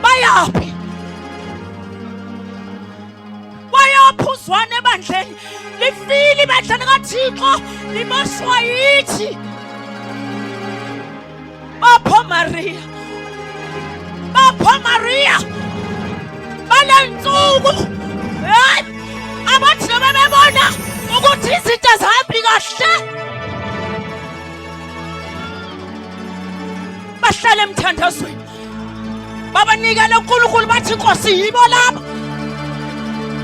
bayaphi? Bayaphuzwana ebandleni, lifile ebandleni kaThixo limoshwa yithi. Bapho Maria balensuku, hey, abathi bebona ukuthi izinto azihambi kahle bahlala emthandazweni, babanikele uNkulunkulu, bathi Nkosi yibo laba,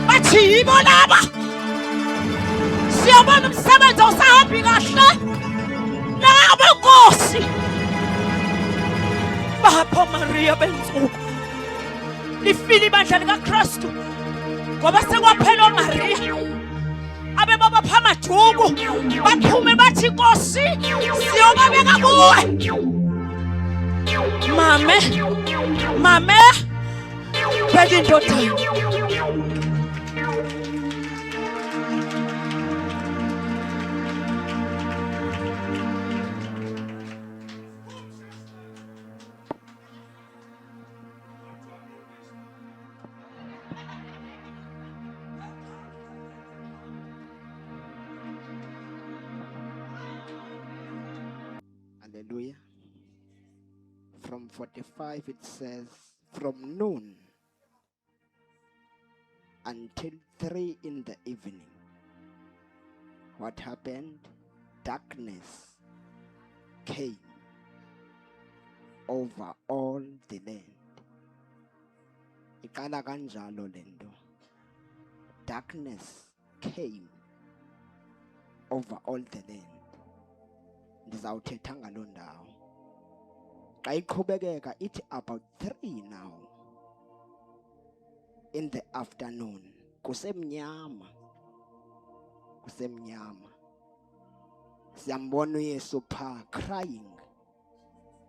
bathi yibo laba, siyabona umsebenzi awusahambi kahle nabo Nkosi. Bapho Maria bensuku lifile ibandla likaKristu ngoba sekwaphela uMaria. Abebaba phamajuku baphume bathi Nkosi siyobabeka kuwe. Mame bheka indoda. Hallelujah. From 45 it says, from noon until 3 in the evening. What happened? Darkness came over all the land. Ikala kanjalo lento. Darkness came over all the land. Ndizawuthetha ngaloo ndawo. Xa iqhubekeka ithi about 3 now in the afternoon, kusemnyama, siyambona uYesu phaa crying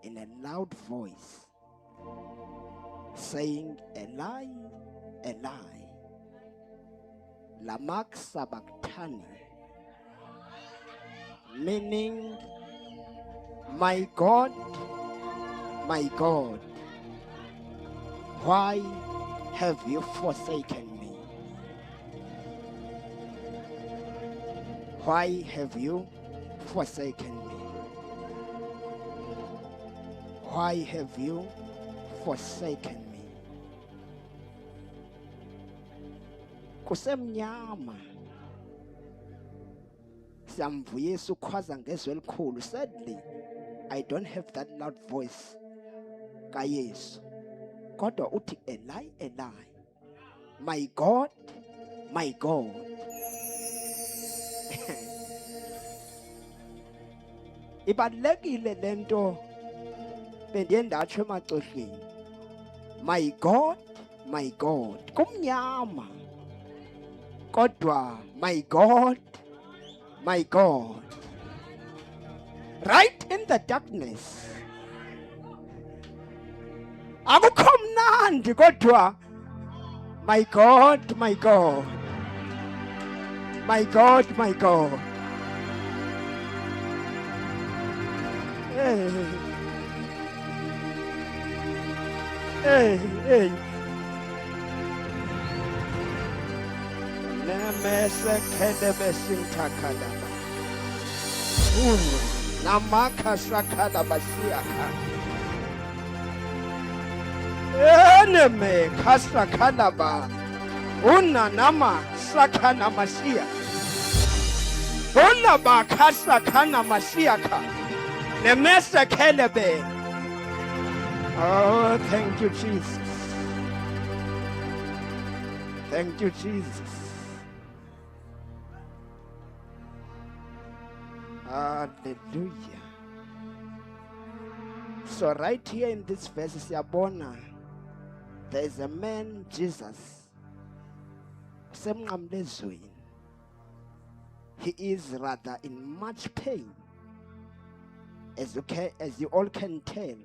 in a loud voice saying, Eli, Eli, lama sabachthani, meaning, my God, why have you forsaken me? Why have you forsaken me? Why have you forsaken me? Kusemnyama. Siyamva Yesu khwaza ngezwi elikhulu. Sadly, I don't have that loud voice kaYesu. Kodwa uthi Eli, Eli, my God, my God. Ibalekile lento bendiye ndatsho emaxohleni. My God, my God. Kumnyama. Kodwa my God, my God. Right in the darkness. Akukho mnandi kodwa my God, my God. My God, my God. Hey. Hey, hey. Nemese kelebe sintakadaba. Namaka sakadaba siaka. Eneme kasakadaba. Una nama sakana masia. Una ba kasakana masiaka. Nemese kelebe. Oh, thank you, Jesus. Thank you, Jesus. Hallelujah. So right here in this verse, Yabona, there is a man, Jesus. He is rather in much pain, as you all can tell.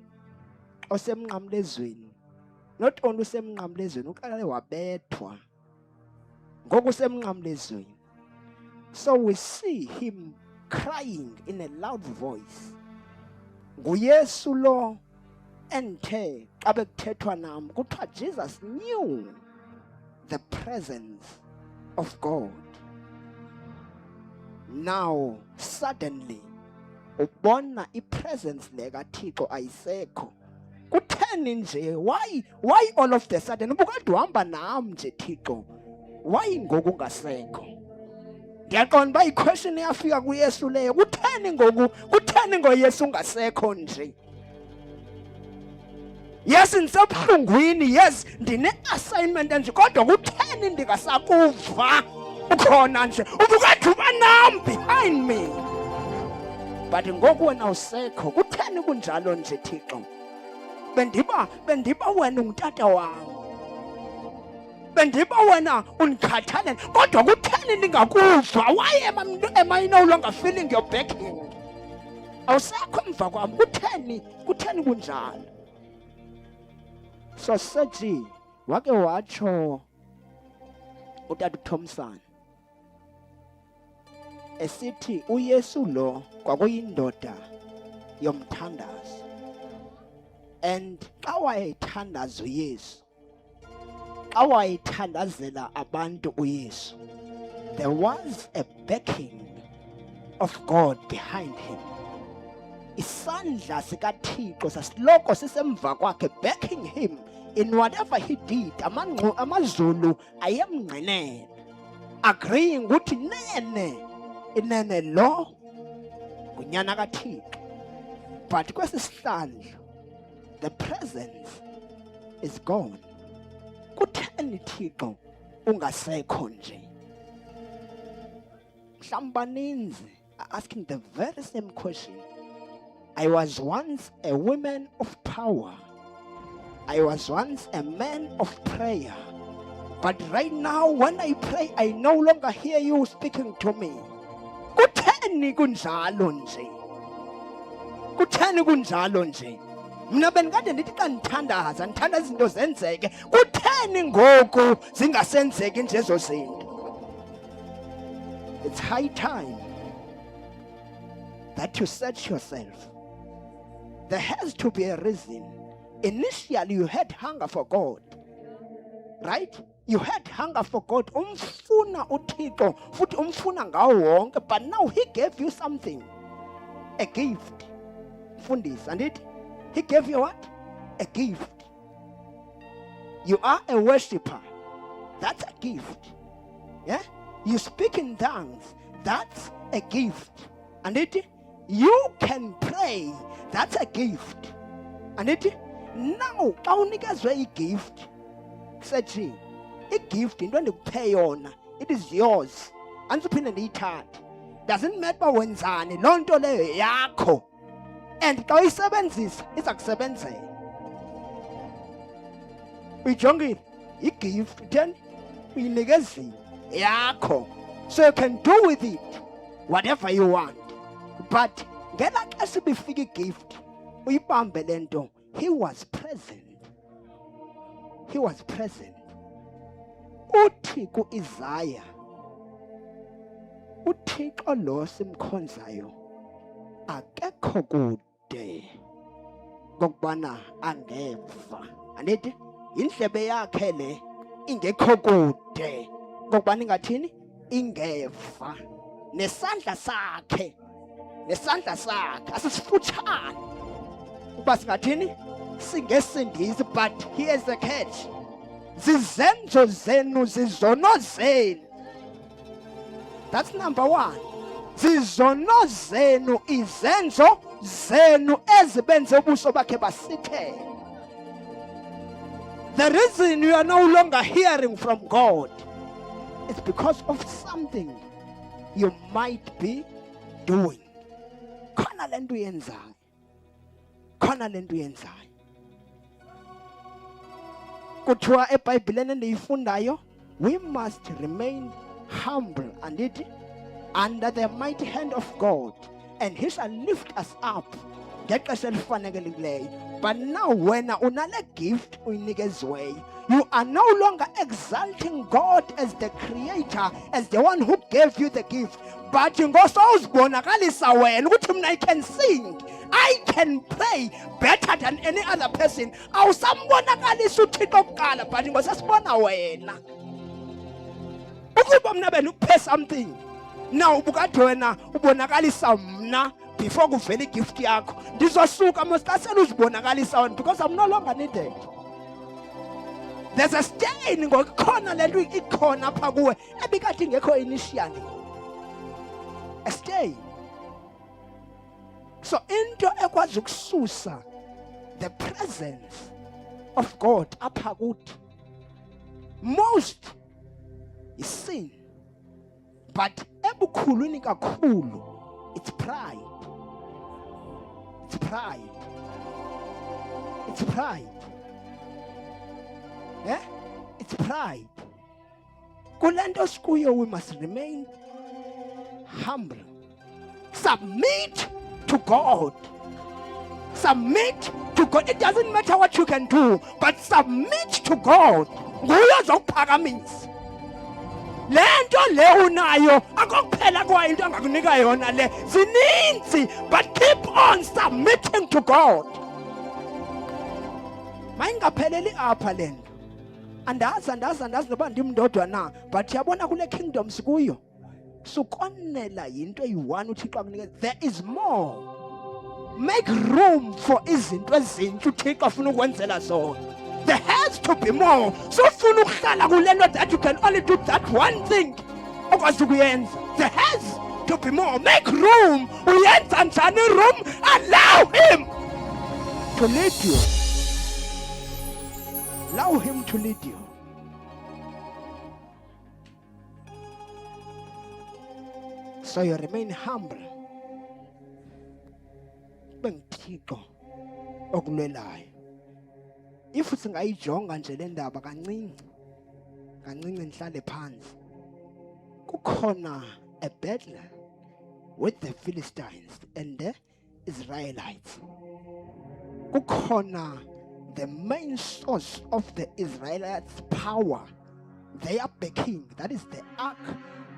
Not only so we see him crying in a loud voice. Nguyesu lo ente abekuthethwa nam kuthiwa Jesus knew the presence of God. Now suddenly ubona ipresence lekaThixo ayisekho. Kutheni nje? Why all of the sudden? Ubukade uhamba nam nje Thixo. Why ngoku ungasekho? Ndiyaqonda uba iquestion iyafika kuYesu leyo. Kutheni ngoYesu ungasekho nje? Yes, ndisebuhlungwini. Yes, ndine-assignment nje. Kodwa kutheni ndingasakuva ukhona nje? Ubukade uba nam behind me. But ngoku wena usekho. Kutheni kunjalo nje Thixo? Bendiba wena ungutata wami. Bendiba wena unikhathalela. Kodwa kutheni ndingakuva? Why am I no longer feeling your backing? Awusekho emva kwami. Kutheni kunjalo? So sethi wake watsho uTata Thompson esithi uYesu lo kwakuyindoda yomthandazo. And xa wayethandaza uYesu, xa wayethandazela abantu uYesu, there was a backing of God behind him. Isandla sikaThixo sasiloko sisemva kwakhe, backing him in whatever he did. Amazulu ayemngqinela, agreeing ukuthi inene lo ngunyana kaThixo. But kwesi sihlandlo the presence is gone. Kutheni Thixo ungasekho nje? Mhlawumbe baninzi are asking the very same question. I was once a woman of power. I was once a man of prayer. But right now when I pray, I no longer hear you speaking to me. Kutheni kunjalo nje? Kutheni kunjalo nje? Mina bengade ndithi xa ndithandaza izinto zenzeke. Kutheni ngoku zingasenzeki nje ezo zinto? It's high time that you search yourself. There has to be a reason. Initially you had hunger for God, right? You had hunger for God. Umfuna uThixo futhi umfuna ngawo wonke. But now he gave you something, a gift. Fundis, and he gave you what? A gift. You are a worshipper. That's a gift. Yeah? You speak in tongues. That's a gift. And you can pray. That's a gift. And now, xa unikezwe i-gift, sethi i-gift into endikuphe yona, it is yours. Andiphinde ndiyithathe. Doesn't matter wenzani, loo nto leyo yakho. And xa uyisebenzisa iza kusebenzela. Uyijongile i-gift then uyinikezile yakho. So you can do with it whatever you want. But ngela xa sibifika i-gift uyibambe lento. He was present. He was present. Uthi ku-Isaya, uThixo lo simkhonzayo akekho kude kokubana angeva. Andithi indlebe yakhe le ingekho kude kokubani ingathini ingeva nesandla sakhe asisifutshane ukuba singathini singesindisi. But here's the catch, zizenzo zenu zizono zenu. That's number one. Zizono zenu, izenzo zenu ezibenze ubuso bakhe basithele. The reason you are no longer hearing from God is because of something you might be doing. Khona lento yenzayo. Khona lento yenzayo. Kuthiwa eBhayibhelini endiyifundayo, we must remain humble and it under the mighty hand of God, and he shall lift us up. But now when unale gift uyinikezwe, you are no longer exalting God as the creator, as the one who gave you the gift, but you I can sing, I can play better than any other person. But pay something. Now ubonakalisa mna before kuvele gift yakho. Ndizosuka mostasela uzibonakalisa because I'm no longer needed. There's a stain ngokhona lento ikhona apha kuwe ebikade ingekho initially. A stain. So into ekwazi ukususa the presence of God apha kuthi most is sin. But ebukhulwini kakhulu, it's pride. It's pride. It's pride. Yeah? It's pride. Kulento sikuyo, we must remain humble. Submit to God. Submit to God. It doesn't matter what you can do, but submit to God. Nguye ozokuphakamisa. Lento le unayo akuphela kwa into angakunika yona le zininzi, but keep on submitting to God. Mayingapheleli apha lento. Andazi noba ndimndodwa na, but yabona kule kingdom sikuyo sukonela yinto eyi-one uThixo akunikeza. There is more. Make room for izinto ezintsha uThixo afuna ukwenzela zona. There has to be more. So that you can only do that one thing. There has to be more. Make room. Room. Allow him to lead you. Allow him to lead you. So you remain humble. Bengithixo okulwelayo. If singayijonga nje le ndaba kancinci nihlale phansi, kukhona a battle with the Philistines and the Israelites. Kukhona the main source of the Israelites' power, their king, that is the ark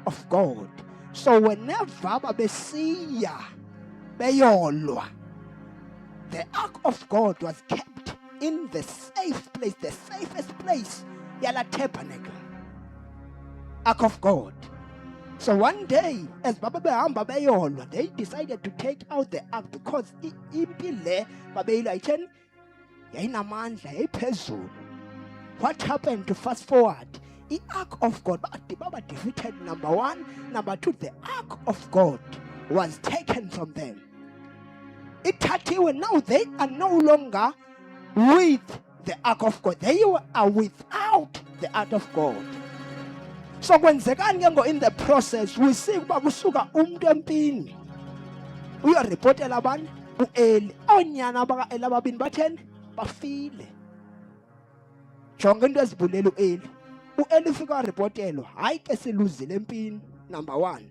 of God. So whenever babesiya beyolwa, the ark of God was kept in the safe place, the safest place, yala tabernacle, ark of God. So one day, as Baba behamba beyolwa, they decided to take out the ark because impile babeyila yayinamandla yayiphezulu. What happened? To fast forward, the ark of God, Baba defeated number one. Number two, the ark of God was taken from them. Now they are no longer with the ark of God. They are without the ark of God. So when Zekan in the process, we see kusuka umuntu empini uyarepotela abantu uEli onyana baka Eli ababini batheni bafile. Jonga into ezibulela uEli. uEli ufika reportelwa, hayi ke siluzile empini. Number one,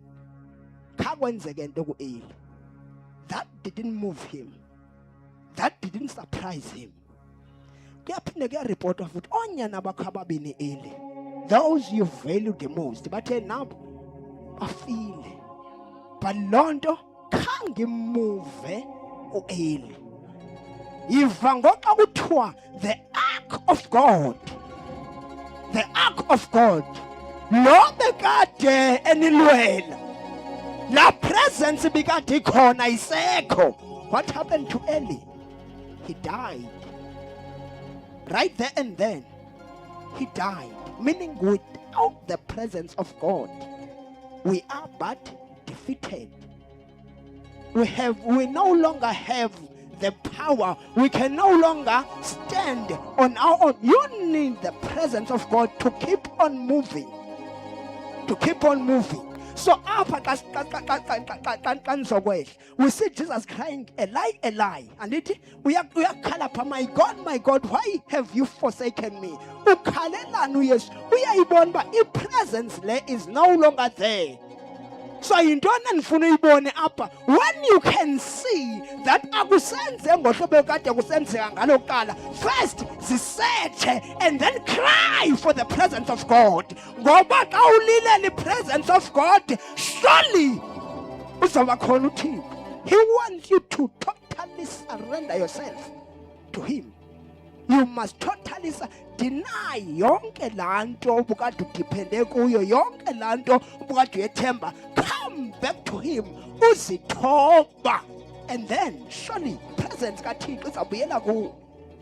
kakwenzeke into kuEli. That didn't move him. That didn't surprise him. Kuyaphinde kuyarepotwa futhi onyana bakho ababini Eli, those you value the most, bathe nabo bafile. But lonto khange move uEli. Yiva ngoxa kuthiwa the ark of God, the ark of God lo bekade enilwela, la presence bekade ikhona isekho. What happened to Eli? He died. Right there and then, he died. Meaning without the presence of God, we are but defeated. We no longer have the power. We can no longer stand on our own. You need the presence of God to keep on moving. To keep on moving. So we see Jesus crying, Eli, Eli. And we are call, my God, why have you forsaken me? His presence is no longer there. So when you can see that first search and then cry for the presence of God. Go back the presence of God. Surely He wants you to totally surrender yourself to Him. You must totally deny yonke lanto ubukade udepende kuyo, yonke lanto ubukade uyethemba. Come back to Him, uzithoba, and then surely presence kaThixo izabuyela kuwe.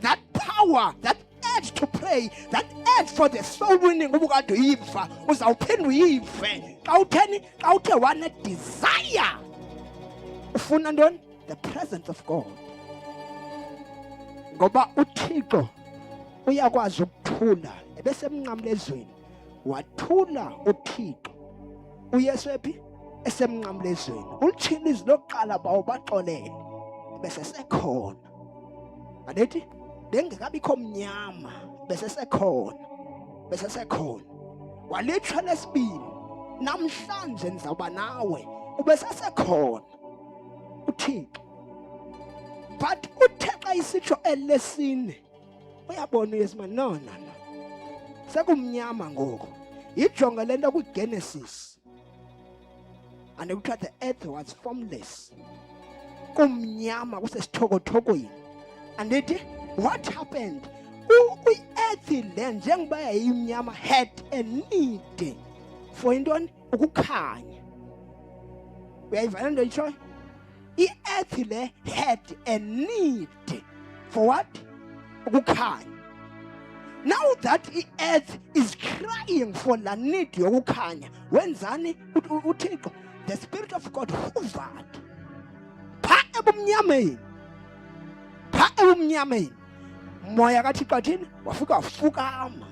That power, that urge to pray, that urge for the soul winning ubukade uyiva, uzawuphinda uyive xa uthe wane desire ufuna ntoni? The presence of God. Ngoba uThixo uyakwazi ukuthula ebesemnqamlezweni. Wathula uThixo uYesu ephi esemnqamlezweni. Ulithini izwi lokuqala bawo baxolele besesekhona. Andithi bengekabikho mnyama besesekhona. Walithwa lesibini, namhlanje ndizawuba nawe, ubesesekhona uThixo. But uthexa isitsho elesine uyabona uYesu man, no sekumnyama ngoku. Ijonge lento kwiGenesis, and ekuthiwa the earth was formless, kumnyama kusesithokothokoyini. And what happened? I-earth le njengoba yayimnyama had a need for intoni? Ukukhanya. Uyayivana into itshoyo? I-earth le had a need for what? Ukukhanya. Now that the earth is crying for the need yokukhanya, wenzani uThixo? The Spirit of God hovered pha ebumnyameni. Moya kaThixo athini? Wafika wafukama.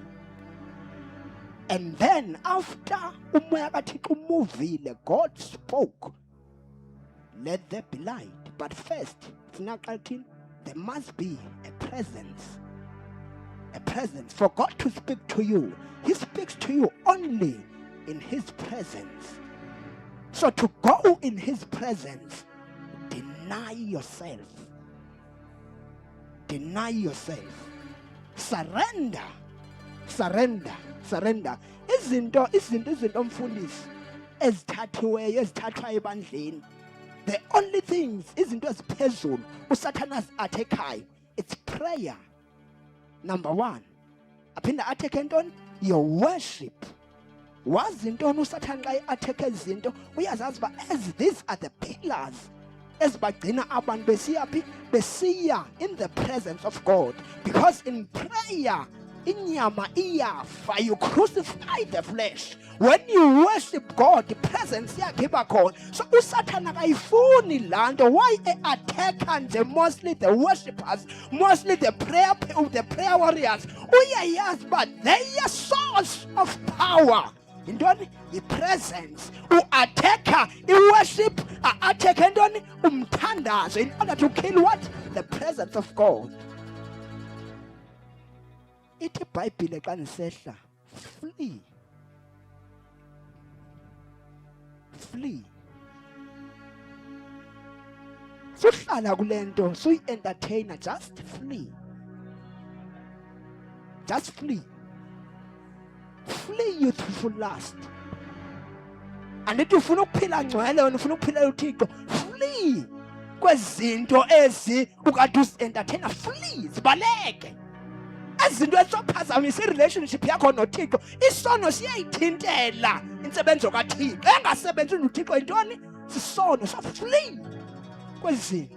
And then after umoya kaThixo umuvile, God spoke, let there be light. But first, there must be a presence. A presence. For God to speak to you, He speaks to you only in His presence. So to go in His presence, deny yourself. Deny yourself. Surrender. Izinto mfundisi ezithathwa ebandleni. The only things izinto eziphezulu uSathana athekayo, it's prayer. Number one. Aphinda atheke ntoni? Your worship. Wazi ntoni uSathana xa atheke izinto? Uyazazi uba as these are the pillars ezibagcina abantu besiya in the presence of God. Because in prayer, inyama iyafa, you crucify the flesh. When you worship God, the presence yakhe iba khona. So uSathana akayifuni laa nto. Why attack nje mostly the worshippers, mostly the prayer warriors? Uyayazi uba their source of power intoni? I-presence. U-attacker i-worship, a-attack intoni? Umthandazo, in order to kill what? The presence of God. Ithi iBhayibhile xa nisehla, flee. Suhlala kule nto, suyi-entertainer, just flee. Flee youthful lust. And if ufuna ukuphila ngcwele wena ufuna ukuphila uThixo, flee kwezinto ezi ukade uzi-entertainer. Flee, zibaleke. ezinto ezizophazamisa i-relationship yakho noThixo. Isono siyayithintela insebenzo kaThixo. Engasebenzi noThixo yintoni? Sisono. So flee kwezi zinto.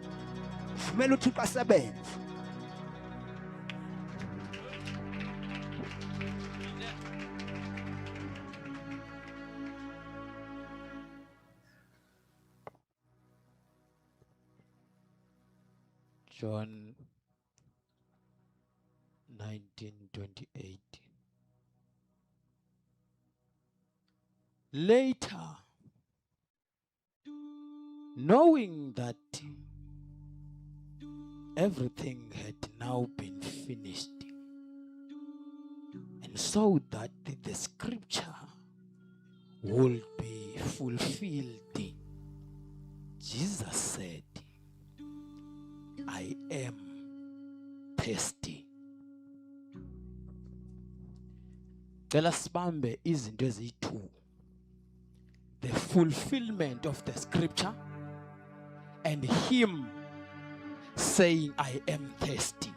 Vumela uThixo asebenze. John 19:28. Later, knowing that everything had now been finished, and so that the scripture would be fulfilled, Jesus said, I am thirsty. Cela sibambe izinto eziyi-2. The fulfillment of the scripture and him saying, I am thirsty.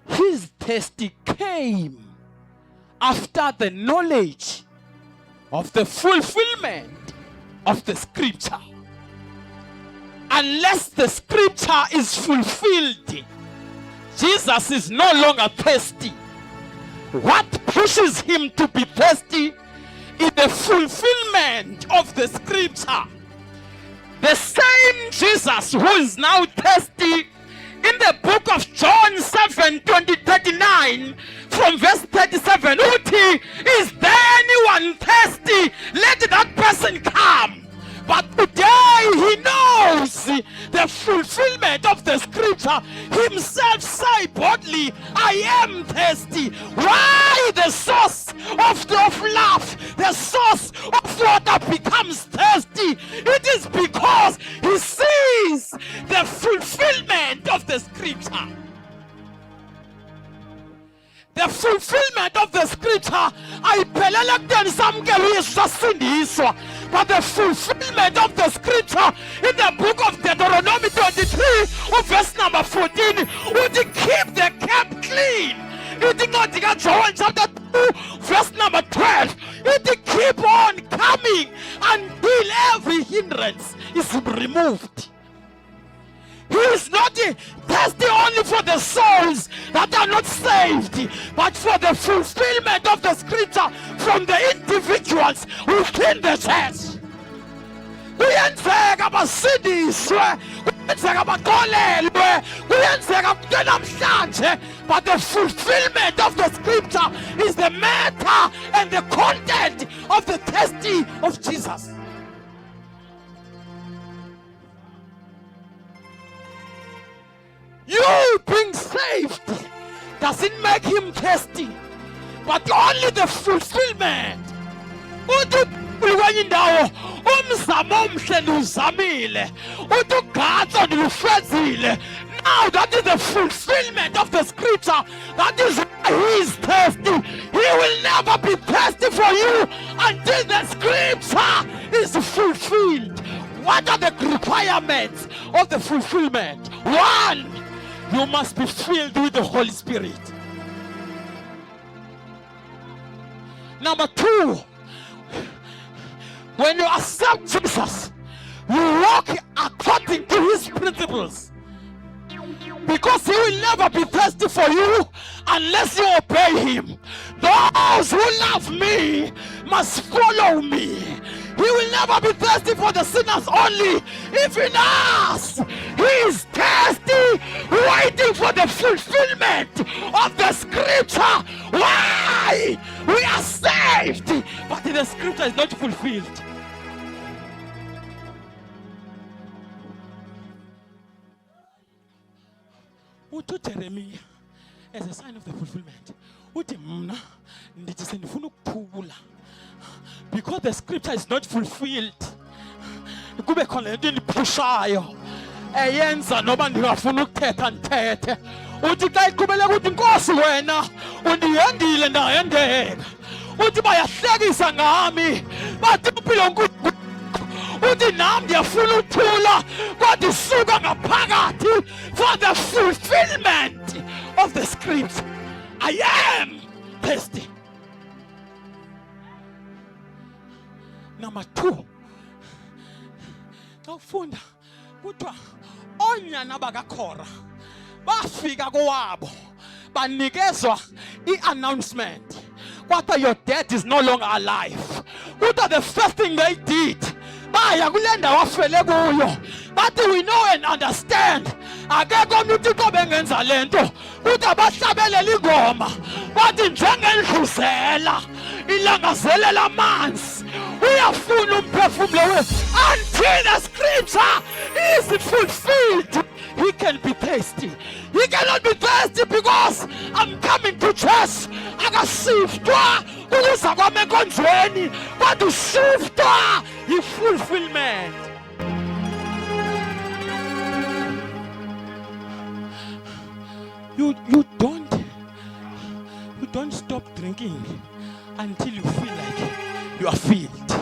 His thirsty came after the knowledge of the fulfillment of the scripture. Unless the scripture is fulfilled, Jesus is no longer thirsty. What pushes him to be thirsty is the fulfillment of the scripture. The same Jesus who is now thirsty in the book of John 7:39 from verse 37. Uthi, is there anyone thirsty? Let that person come. But today he knows the fulfillment of the scripture. Himself say boldly, I am thirsty. Why the source of love, the source of water becomes thirsty? It is because he sees the fulfillment of the scripture. The fulfillment of the scripture, but the fulfillment of the scripture in the book of Deuteronomy 23, verse number 14, would keep the camp clean. It Joel chapter 2, verse number 12. It keep on coming until every hindrance is removed. He is not thirsty only for the souls that are not saved, but for the fulfillment of the scripture from the individuals within the church. Kuyenzeka basindiswe, kuyenzeka bakholelwe, kuyenzeka kuke namhlanje, but the fulfillment of the scripture is the matter and the content of the thirsty of Jesus. You being saved doesn't make him thirsty, but only the fulfillment. Now that is the fulfillment of the scripture. That is why he is thirsty. He will never be thirsty for you until the scripture is fulfilled. What are the requirements of the fulfillment? 1, you must be filled with the Holy Spirit. Number 2, when you accept Jesus, you walk according to his principles. Because he will never be thirsty for you unless you obey him. Those who love me must follow me. He will never be thirsty for the sinners only. Even us, he is thirsty, waiting for the fulfillment of the scripture. Why? We are saved, but the scripture is not fulfilled. Uthi Jeremiah, as a sign of the fulfillment, uthi mna ndithi sendifuna ukuthula, because the scripture is not fulfilled. Kube khona into endiphushayo eyenza noba ndingafuna ukuthetha ndithethe. Uthi xa iqhubeleka ukuthi Nkosi wena undihendile ndahendeka. Uthi bayahlekisa ngami bathi impilo nkulu. Uthi nami ndiyafuna ukuthula kodwa isuka ngaphakathi for the fulfillment of the script. I am thirsty. Number 2, xa ufunda kuthiwa oonyana bakaKhora bafika kowabo banikezwa i-announcement kwathiwa your dad is no longer alive. Kuthiwa the first thing they did, baya kule ndawo afele kuyo bathi we know and understand akekho omnye uThixo bengenza lento. Kuthiwa bahlabelela ingoma bathi njengendluzela ilangazelela amanzi uyafuna umphefumulo wethu until the scripture is fulfilled. He can be thirsty. He cannot be thirsty because I'm coming to church. Akasiftwa ukuza kwami enkonzweni kodwa usiftwa yi-fulfillment. You don't stop drinking until you feel like you are filled.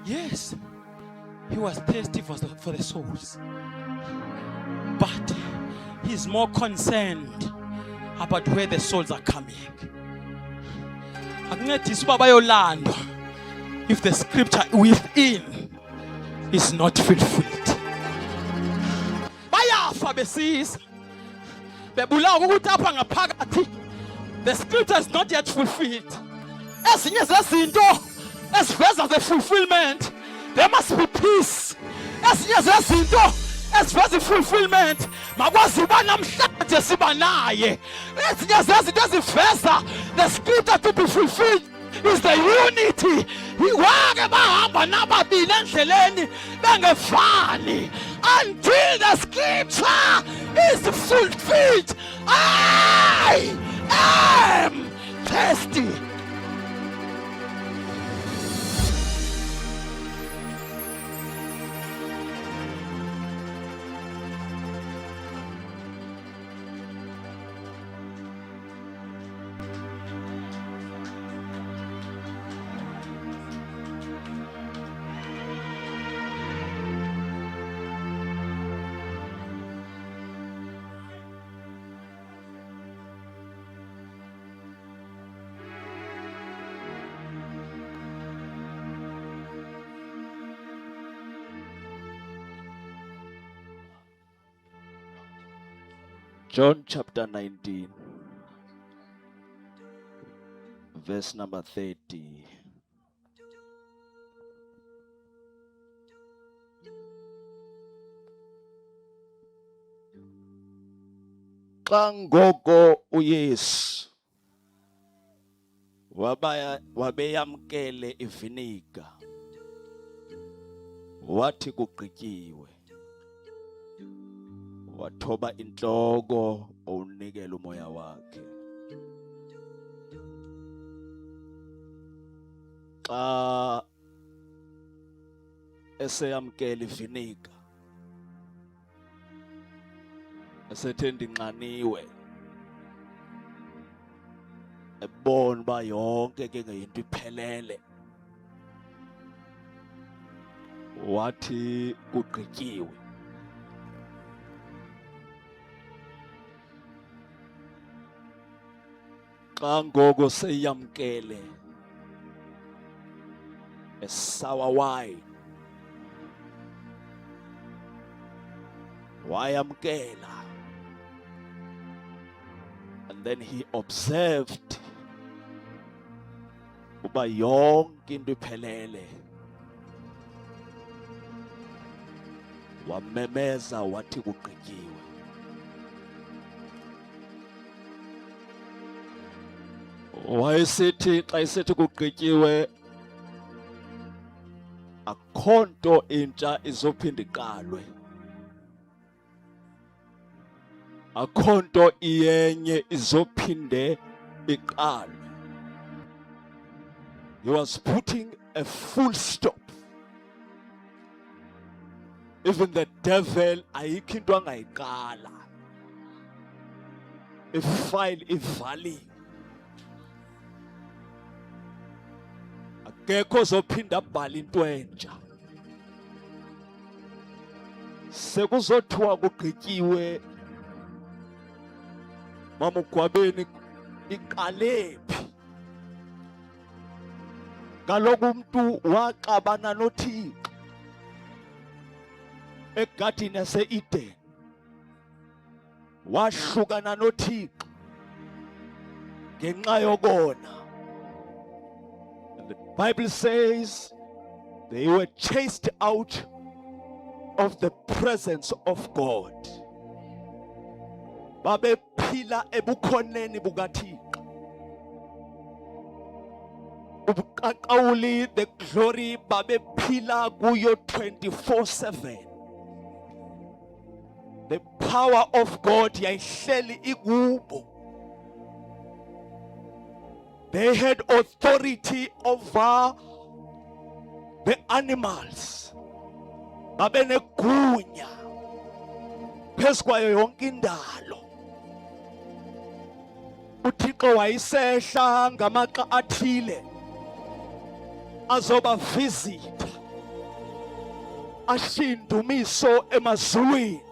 Yes, he was thirsty for the souls, but he's more concerned about where the souls are coming. Akuncedisi uba bayolandwa if the scripture within is not fulfilled. Bayafa besizwa bebulawa ukuthi apha ngaphakathi the scripture is not yet fulfilled. Ezinye zezinto eziveza the fulfillment, there must be peace. Ezinye zezinto eziveza fulfillment makwazi uba namhlanje siba naye. Ezinye zezinto eziveza the scripture to be fulfilled is the unity. Wake bahamba nababili endleleni bengefani until the scripture is fulfilled. I am thirsty. John chapter 19, verse number 30. Xa ngoko uYesu wabeyamkele iviniga, wathi kugqityiwe, wathoba intloko unikela umoya wakhe. Xa eseyamkela iviniga esethe ndinxaniwe, ebona uba yonke ke ngeyinto iphelele, wathi kugqityiwe. Xa ngoko seyamkele a sour wine, wayamkela, and then he observed uba yonke into iphelele, wamemeza wathi kugqityiwe. Wayesithi xa esithi kugqityiwe, akho nto intsha izophinda iqalwe, akho nto iyenye izophinde iqalwe. He was putting a full stop. Even the devil ayikho into angayiqala, ifile ivaliwe, akekho zophinda abhala into entsha. sekuzothiwa kugqityiwe mama uGwabeni iqalephi kaloku umuntu waxabana noThixo egadini yase-Eden wahlukana noThixo ngenxa yokona. And the Bible says they were chased out of the presence of God. Babephila ebukhoneni bukaThixo. Ubuqaqawuli, the glory, babephila kuyo 24/7. The power of God yayihleli ikubo. They had authority over the animals. Babenegunya phezu kwayo yonke indalo. uThixo wayisehla ngamaxa athile azoba visita ashindumiso emazulwini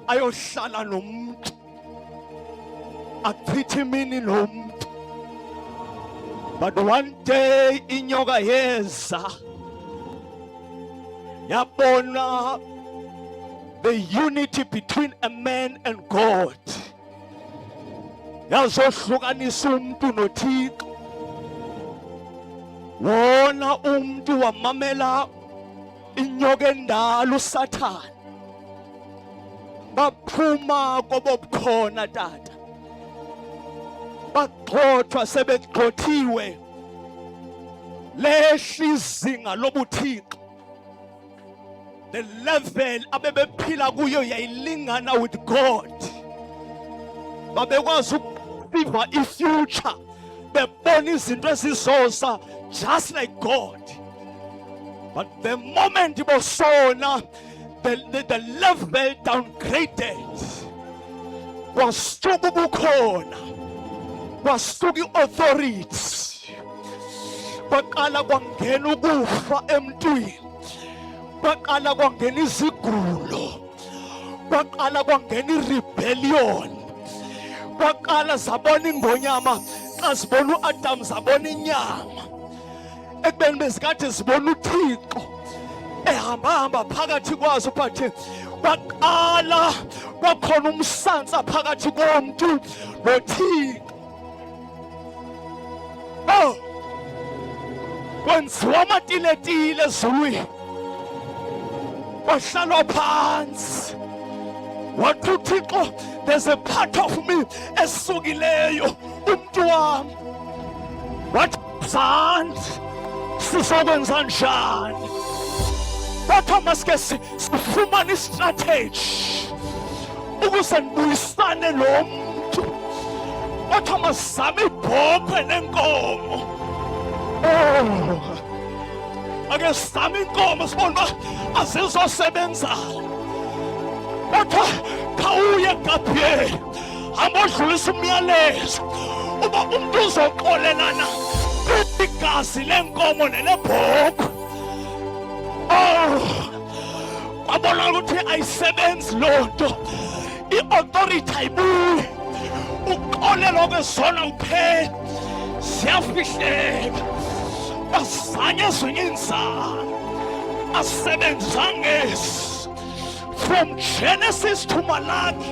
ayohlala nomuntu achithe imini nomuntu. But one day inyoka yeza yabona the unity between a man and God. Yazohlukanisa umuntu noThixo. Wona umuntu wamamela inyoka endala uSathane. Baphuma kobobukhona tata. Bagxothwa sebegxothiwe. Lehla izinga lobuthixo. The level abebephila kuyo yayilingana with God. Babekwazi ukuviva ifuture bebona izinto ezizoza just like God. But the moment bosona the level downgraded. Kwasuka ubukhona, kwasuka i-authority, kwaqala kwangena ukufa emntwini, kwaqala kwangena izigulo, kwaqala kwangena i-rebellion, kwaqala zabona ingonyama xa zibona uAdam zabona inyama ekubeni bezikade zibona uThixo ehamba phakathi kwazo. But kwaqala kwakhona umsansa phakathi komuntu noThixo. Oh, kwenziwa amatiletile ezulwini, kwahlalwa phansi, wathi uThixo, there's a part of me esukileyo umuntu wami. Wathi mzansi sizokwenza njani? Wathi masike sifumane istrategy ukuze nibuyisane lo muntu. Wathi masizame ibhokhwe nenkomo. Ake sizame inkomo sibone uba azizosebenza. Wathi khawuye eGabhiyeli hamba odlulisa umyalezo uba umuntu uzoxolelana igazi lenkomo nelebhokhwe. Kwabona ukuthi ayisebenzi loo nto, i-authority ayibuyi, uxolelo kwezona uphela ziyafihleka. Azange ezinye iinzalo asebenzanga ezi. From Genesis to Malachi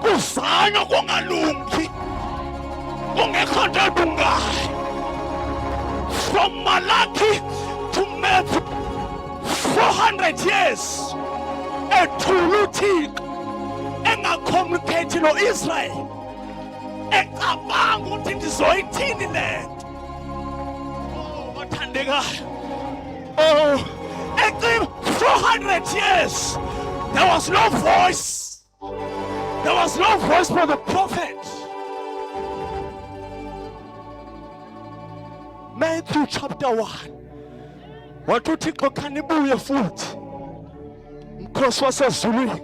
kuzanywa kungalungi, kungekho nto elungayo. From Malachi to Matthew, 400 years ethula uThixo engacommunicate no-Israel, ecabanga ukuthi ndizoyithini le nto. Bathandekayo, ecima 400 years there was no voice. There was no voice for the prophet. Matthew chapter 1. Wathi uThixo khanibuye futhi. Mkhosi wasezulwini.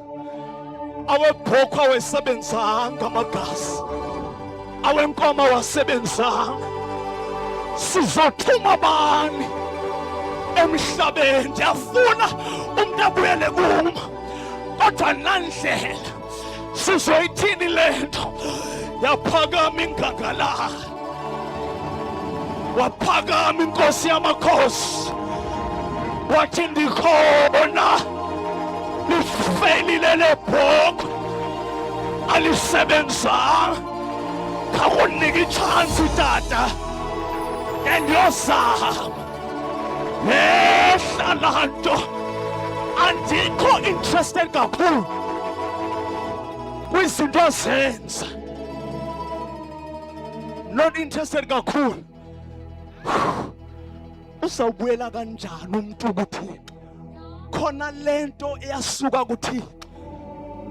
Awebhokhwe awasebenzanga amagazi. Awenkomo awasebenzanga. Sizothuma bani emhlabeni. Ndiyafuna umuntu abuyele kum, kodwa nandlela sizoyithini lento. Yaphakama inkangala, waphakama inkosi yamakhosi, wathi ndikhona. Lifelile lebhokwe alisebenzanga. Khawunike ichansi tata endiyozama. Yehla laa nto. Andikho interested kakhulu kwizinto azenza. Not interested kakhulu uzawubuyela kanjani umuntu kuThixo. Khona lento eyasuka kuThixo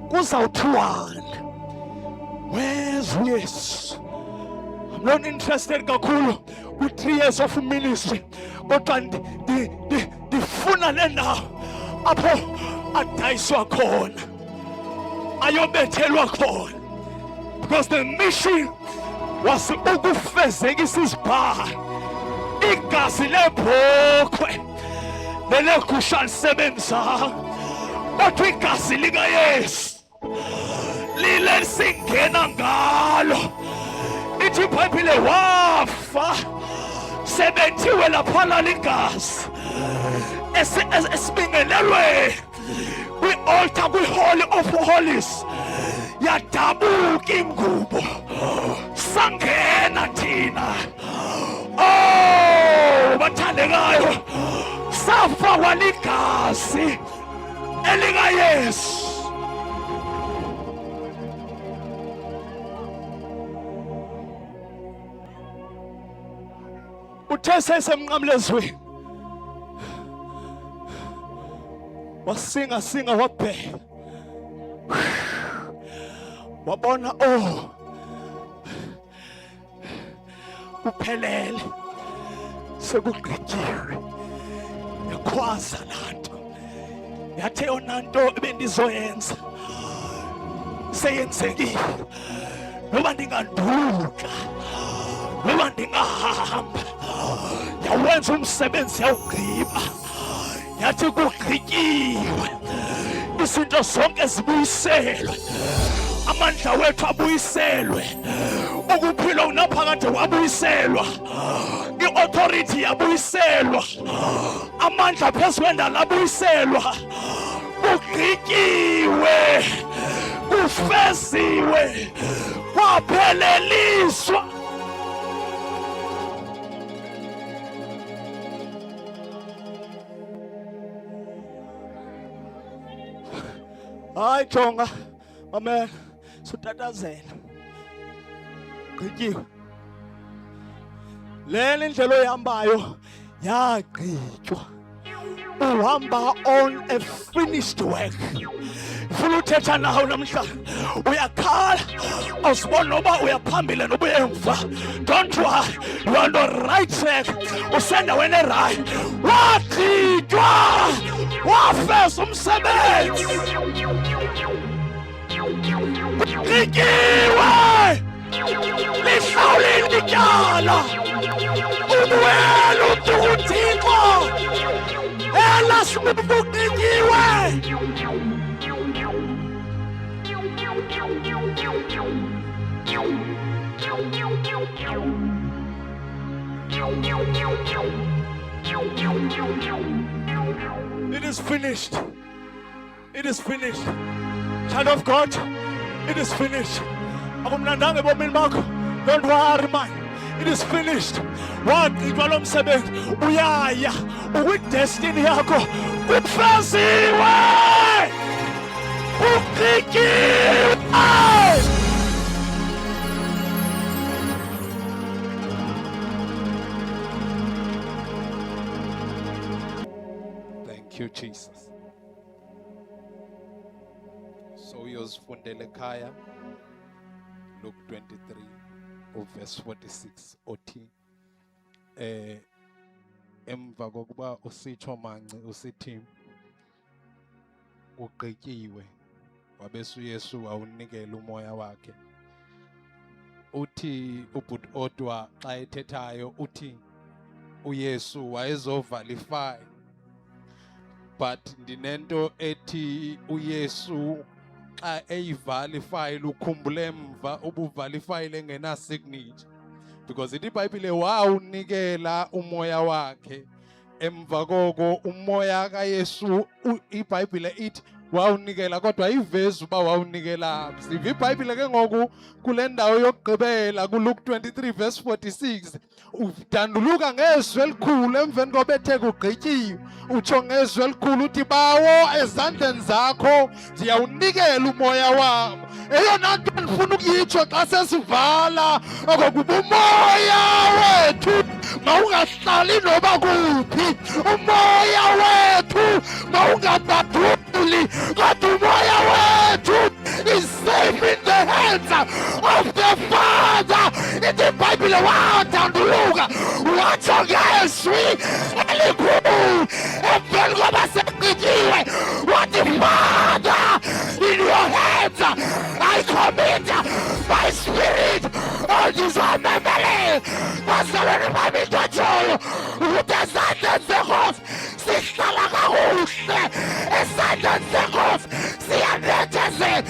kuzawuthiwani. Where's yes? I'm not interested kakhulu with 3 years of ministry, kodwa ndifuna le ndawo apho adayiswa khona, ayobethelwa khona. Because the mission was ukufezekisa isibhalo. Igazi lebhokwe lelegusha lisebenzanga, kodwa igazi likaYesu lile singena ngalo. Ithi iBhayibhile wafa sebethiwe laphana ligazi esibingelelwe kwi-altar kwi-Holy of Holies. Yadabuka ingubo sangena thina. Oh bathandekayo, safakwa ligazi elikaYesu. Uthe sesemnqamlezweni wasinga wabheka, wabona oh uphelele, sekugqityiwe. Yakhwaza laa nto, yathi yona nto bendizoyenza seyenzekile. Noba ndinganduka, noba ndingahamba, yawenza umsebenzi yawugqiba. Yathi kugqityiwe, izinto zonke zibuyiselwe, amandla wethu abuyiselwe, ukuphila unaphakade wabuyiselwa, i-authority yabuyiselwa, amandla phezu kwendalo abuyiselwa. Kugqityiwe, kufeziwe, kwapheleliswa. Hayi jonga amen, sutatazela. Gqityiwe. Le ndlela oyihambayo yagqitywa. Uhamba on a finished work. Ufuna uthetha nawe namhlanje, uyakhala awusiboni noba uyaphambile noba uyemva. Don't worry, you are on the right track. Usendaweni erayi. Wagqitywa, wafeza umsebenzi. Gqityiwe, lihlawulile ityala. Ubuyele umntu kuThixo. Ela simugqityiwe. It is finished. It is finished. Child of God, it is finished. Akumnandanga ebomini bakho. Don't worry man. It is finished. Wagqitywa lo msebenzi. Uyaya ukwi-destiny yakho. Kufeziwe. Kugqityiwe. Thank you, Jesus. So uyozifundela ekhaya Luke 23 verse 46 othi emva kokuba usitsho manci usithi ugqityiwe, wabesu Yesu awunikela umoya wakhe. Uthi ubhuti odwa xa ethethayo uthi uYesu wayezovalify but ndinento ethi uYesu xa eyivala ifayile ukhumbule emva ubuvala ifayile engena signature, because ithi iBhayibhile wawunikela umoya wakhe. Emva koko umoya kaYesu iBhayibhile ithi wawunikela, kodwa ivezi uba wawunikela. Siva iBhayibhile ke ngoku kule ndawo yokugqibela kuLuke 23 verse 46 udanduluka ngezwi elikhulu emveni kobethe kugqityiwe, utsho ngezwi elikhulu uthi bawo ezandleni zakho ndiyawunikela umoya wam. Eyona nto ndifuna ukuyitsho xa sesivala okokuba umoya wethu mawungahlali noba kuphi, umoya wethu mawungadaduli, kodwa umoya wethu is safe in the hands of the Father. Ithi iBhayibhile wadanduluka watsho ngezwi elikhulu emveni koba segqityiwe wathi, Father, in your hands I commit my spirit. Ndizomemele bazalwane bami ntotshoyo ukuthi ezandleni zenkosi sihlala kakuhle, ezandleni zenkosi siyanethezela,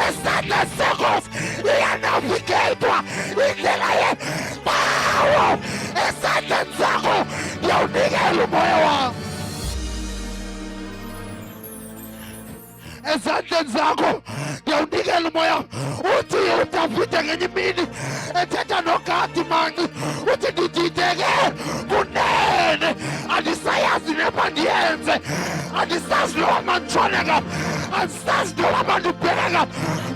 ezandleni zenkosi iyanavigeyithwa indlela yethu. Bawo ezandleni zakho ndiyawunikela umoya wam. Ezandleni zakho ndiyawunikela umoya. Uthi uDavide ngenye imini ethetha noGadi manci uthi ndidideke kunene, andisayazi neba ndiyenze, andisazi noba manditshone ngapha, andisazi noba mandibheke ngapha,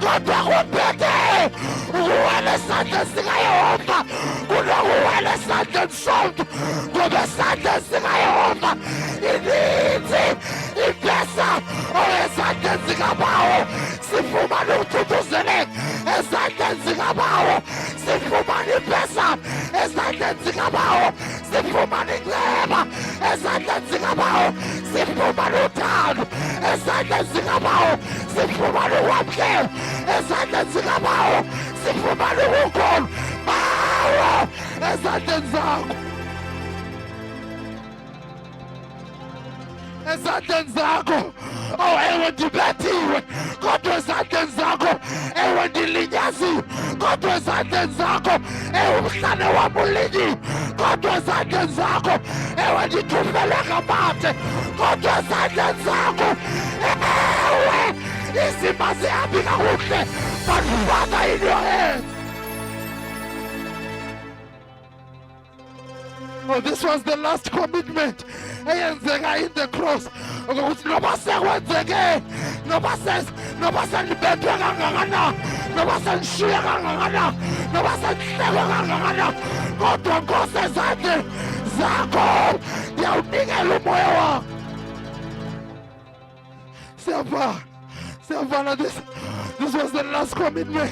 kodwa kuphethe ukuwela esandleni sikaYehova kunokuwela esandleni somntu, ngoba esandleni sikaYehova ininzi impesa. Ezandleni zikaBawo sifumane uthuthuzeleko, ezandleni zikaBawo sifumane impesa, ezandleni zikaBawo sifumane inceba, ezandleni zikaBawo sifumane uthando, ezandleni zikaBawo sifumane ukwamkela, ezandleni zikaBawo sifumane ukukholwa. Bawo ezandleni zakho, ezandleni zakho. Oh, ewe ndibethiwe, kodwa ezandleni zakho. Ewe ndilinyaziwe, kodwa ezandleni zakho. Ewe umhlane wam ulinyiwe, kodwa ezandleni zakho. Ewe ndithumele ngamathe, kodwa ezandleni zakho. Ewe izinto zihambi kakuhle, but Father, in your hands. Oh, this was the last commitment eyenzeka in the cross. Ukuthi noba sekwenzeke, noba sendibethwe kangakanani, noba sendishiye kangakanani, noba sendihlekwe kangakanani, kodwa Nkosi ezandleni zakho ndiyawunikela umoya wam. Siyavala, this was the last commitment.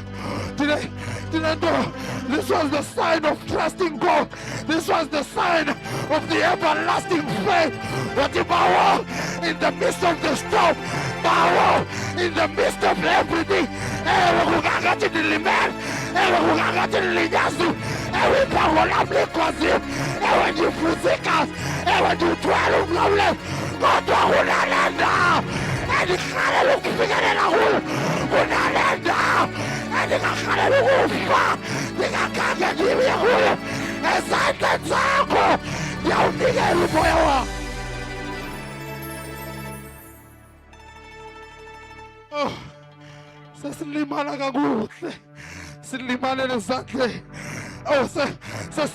Didn't know. This was the sign of trusting God. This was the sign of the everlasting faith. What about in the midst of the storm? Power in the midst of everything. Ewe kungakathi ndilimele, ewe kungakathi ndilinyaziwe, ewe ibango lam ligwaziwe, ewe ndifuzikazi, ewe ndiwuthwele umlawulelo, kodwa kunale ndawo endikhalela ukufikelela kuyo, kunale ndawo endingarhalela ukufa, ndingakhange ndiye kuyo. Ezandleni zakho ndiyawunikela umoya wam. Oh, sesilimala kakuhle, silimalele ezandleni. Oh,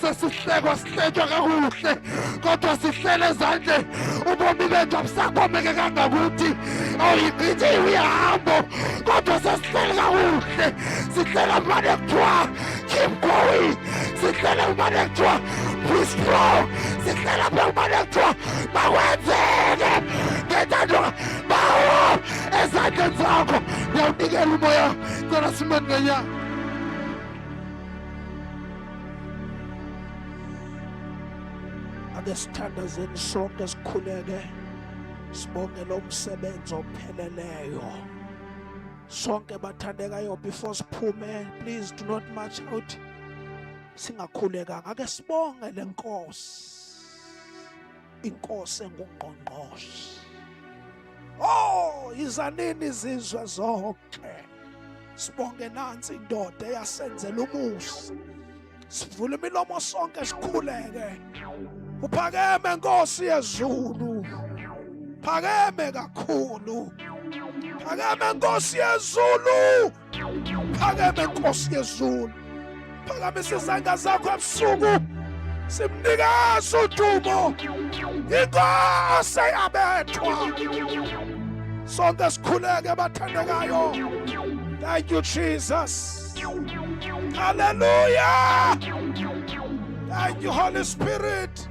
sesihlekwa sihletywa kakuhle, kodwa sihlele ezandleni. Ubomi bethu abusaqhomeke kangakuthi awuyigqithi uyihambo, kodwa sesihlele kakuhle. Sihlela kumane kuthiwa keep going, sihlela kumane kuthiwa be strong, sihlela kumane kuthiwa makwenzeke ngentando. Bawo ezandleni zakho ndiyawunikela umoya. Cela simeni ngenyanga. Ake sithandazeni sonke sikhuleke sibonge lo msebenzi opheleleyo. Sonke bathandekayo, before siphume, please do not march out singakhulekanga. Ake sibonge le Nkosi, iNkosi engungqongqoshe. Oh, izanini izizwe zonke. Sibonge nansi indoda eyasenzela umusa. Sivule imilomo sonke sikhuleke. Uphakeme Nkosi yezulu. Phakeme kakhulu. Phakeme Nkosi yezulu. Phakeme Nkosi yezulu. Phakamisa izandla zakho ebusuku. Simnikeza udumo. Inkosi yabethwa. Sonke sikhuleke bathandekayo. Thank you, Jesus. Hallelujah. Thank you, Holy Spirit.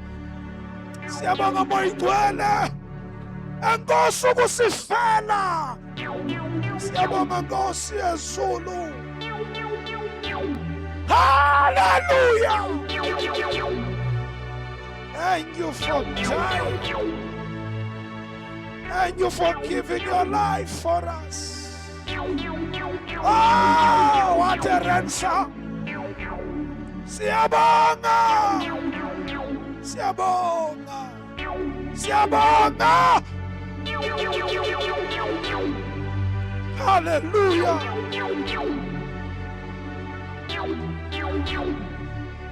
Siyabonga moyigcwele. Enkosi ukusifela. Siyabonga Nkosi yezulu. Hallelujah. Thank you for dying. Thank you for giving your life for us. Oh, what a ransom. Siyabonga. Siyabonga. Siyabonga. Hallelujah.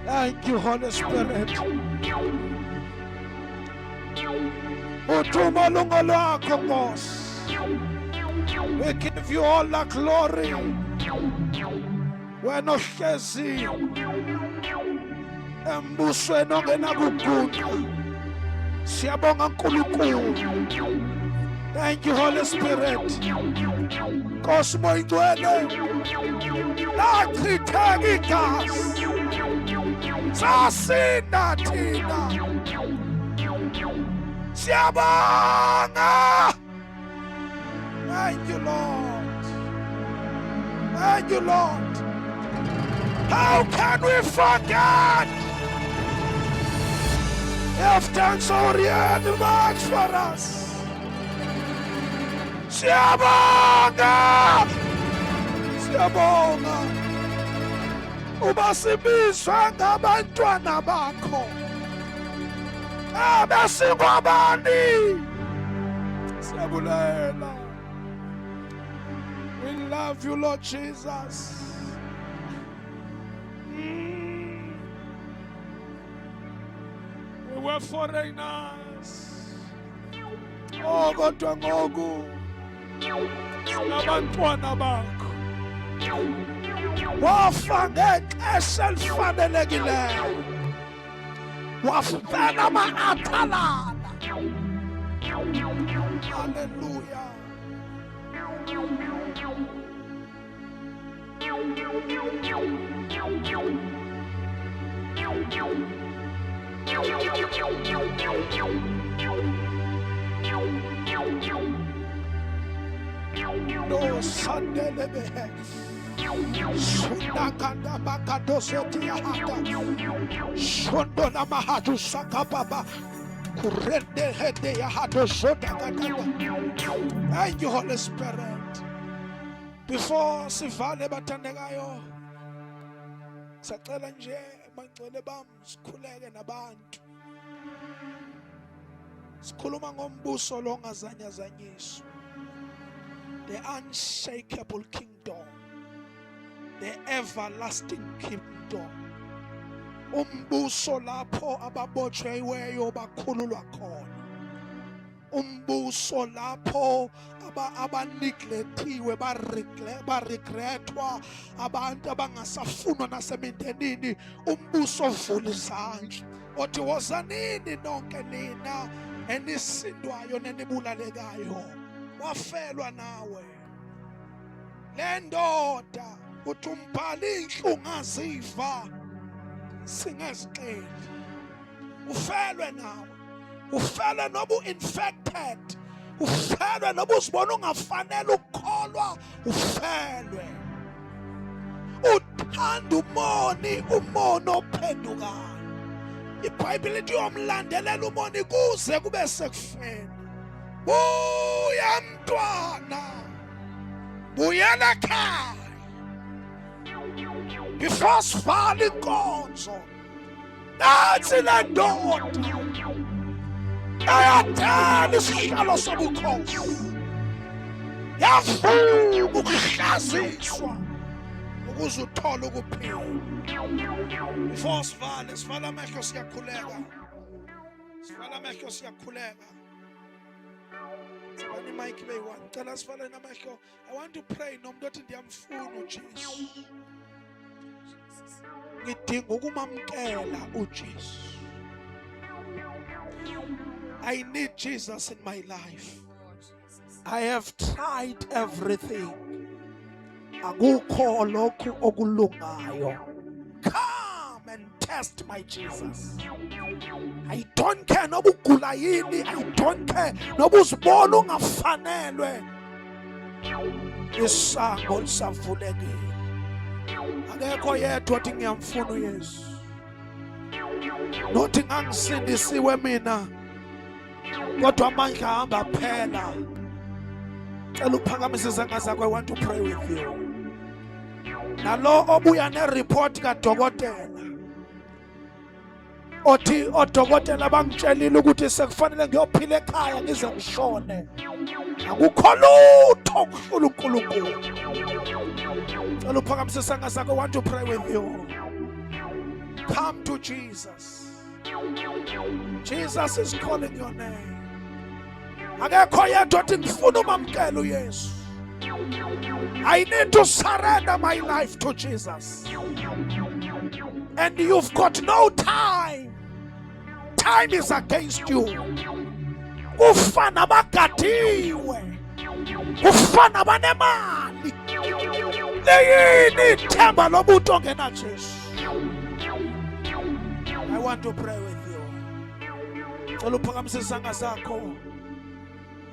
Thank you, Holy Spirit. Uthuma lungo lwakho Nkosi. We give you all the glory. Wena ohlezi embusweni ongena kuguqa. Siyabonga uNkulunkulu. Thank you, Holy Spirit. Nkosi moyigcwele. Lachitheka igazi. Sasinda thina. Siyabonga. Thank you, Lord. Thank you, Lord. How can we forget? You have done so really much for us. Siyabonga. Siyabonga. Ubasibizwa ngabantwana bakho. Abesinqabani. Siyabulela. We love you, Lord Jesus. We were foreigners. Oh, kodwa ngoku abantwana bakho. Wafa ngexesha elifanelekileyo. Wafela ama-athalala. Hallelujah. No Sunday Sundakanda Bakadosetia Hata Shundona Mahatu Sakababa Kurende Hede Yahato Sodakanda. Thank you, Holy Spirit. Before Sivale Batandegayo Sacela nje bangcwele bam sikhuleke nabantu. Sikhuluma ngombuso lo ongazanyazanyiswa. The unshakable kingdom. The everlasting kingdom. Umbuso lapho ababotshweyo bakhululwa khona. Umbuso lapho abaneglectiwe baregrethwa abantu abangasafunwa nasemindenini. Umbuso ovula izandla othi wozanini nonke nina enisindwayo nenibulalekayo. Wafelwa nawe le ndoda uthi umbhali inhlungu aziva singazixeli. Ufelwe nawe. Ufelwe noba u-infected. Ufelwe noba uzibona ungafanele ukukholwa. Ufelwe. Uthanda umoni ophendukayo. iBhayibheli lithi uyomlandelela umoni kuze kube sekufeni. Buya mntwana. Buyela ekhaya. Before sivala inkonzo. Nansi le ndoda. Ayathanda isihlalo sobukhosi. Yavuma ukuhlaziswa ukuze uthole ukuphila. Before sivala amehlo siyakhuleka. Sivala amehlo siyakhuleka. Sibani mic beyi-1. Cela sivale namehlo. I want to pray nomuntu othi ndiyamfuna uJesu. Ngidinga ukumamkela uJesu. I need Jesus in my life. I have tried everything. Akukho lokhu okulungayo. Come and test my Jesus. I don't care nobugula yini. I don't care nobuzibona ungafanelwe. Isango lisavulekile. Akekho yedwa othi ngiyamfuna uYesu. Nothi ngangisindisiwe mina. Kodwa amandla ahamba phela. Cela uphakamise izandla zakho. I want to pray with you. Nalo obuya nereport kadokotela. Othi odokotela bangitshelile ukuthi sekufanele ngiyophila ekhaya ngize ngishone. Akukho lutho okuhlula uNkulunkulu. Cela uphakamise izandla zakho. I want to pray with you. Come to Jesus. Jesus is calling your name. Akekho yedwa othi ngifuna umamkela uYesu. I need to surrender my life to Jesus. And you've got no time. Time is against you. Ufana bagadiwe. Ufana banemali. Leyini ithemba lomuntu ongena Jesu. I want to pray with you. Cela uphakamise izandla zakho.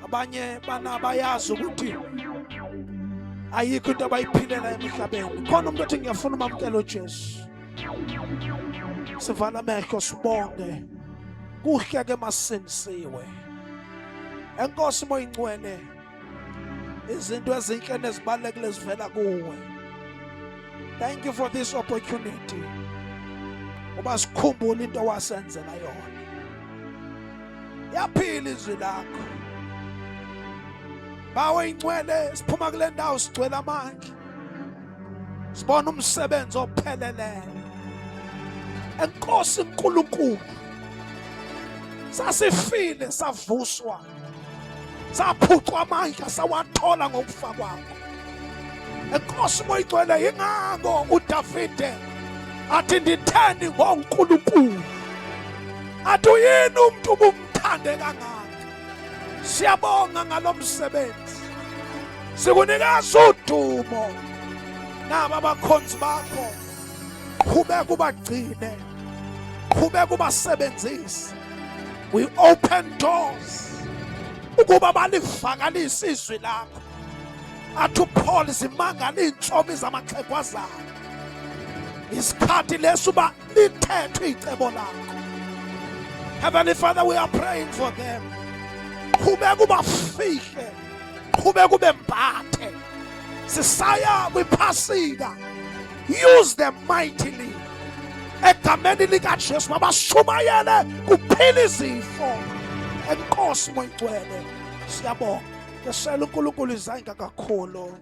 Abanye bana bayazi ukuthi ayikho into abayiphilela emhlabeni. Khona umuntu othi ngiyafuna umamkela uJesu. Sivala amehlo sibonge. Kuhle ke masindisiwe. Enkosi moyingcwele. Izinto ezinhle nezibalekile zivela kuwe. Thank you for this opportunity. Uba sikhumbule into wasenzela yona. Yaphila izwi lakho. Bawe ingcwele siphuma kule ndawo sigcwele amandla. Sibona umsebenzi opheleleyo. Enkosi uNkulunkulu. Sasifile savuswa. Saphucwa amandla sawathola ngokufa kwakho. Enkosi moyigcwele ingako uDavide athi nditheni ngoNkulunkulu. Athi uyini umuntu ubumthande kangaka. Siyabonga ngalomsebenzi. Sikunikeza udumo. Naba abakhonzi bakho. Qhubeka ubagcine. Qhubeka ubasebenzise. We open doors. Ukuba balivakalisa izwi lakho. Athi uPaul zimangala iintsomi zamaxhegwazana. Isikhathi leso ba lithethwe icebo lakho. Heavenly Father, we are praying for them. Qhubeka ubafihle. Qhubeka ubembathe. Sisaya kwiphasika. Use them mightily. Egameni likaJesu mabashumayele kuphila izifo. Enkosi moyigcwele. Siyabonga. Ngesela uNkulunkulu izandla kakhulu.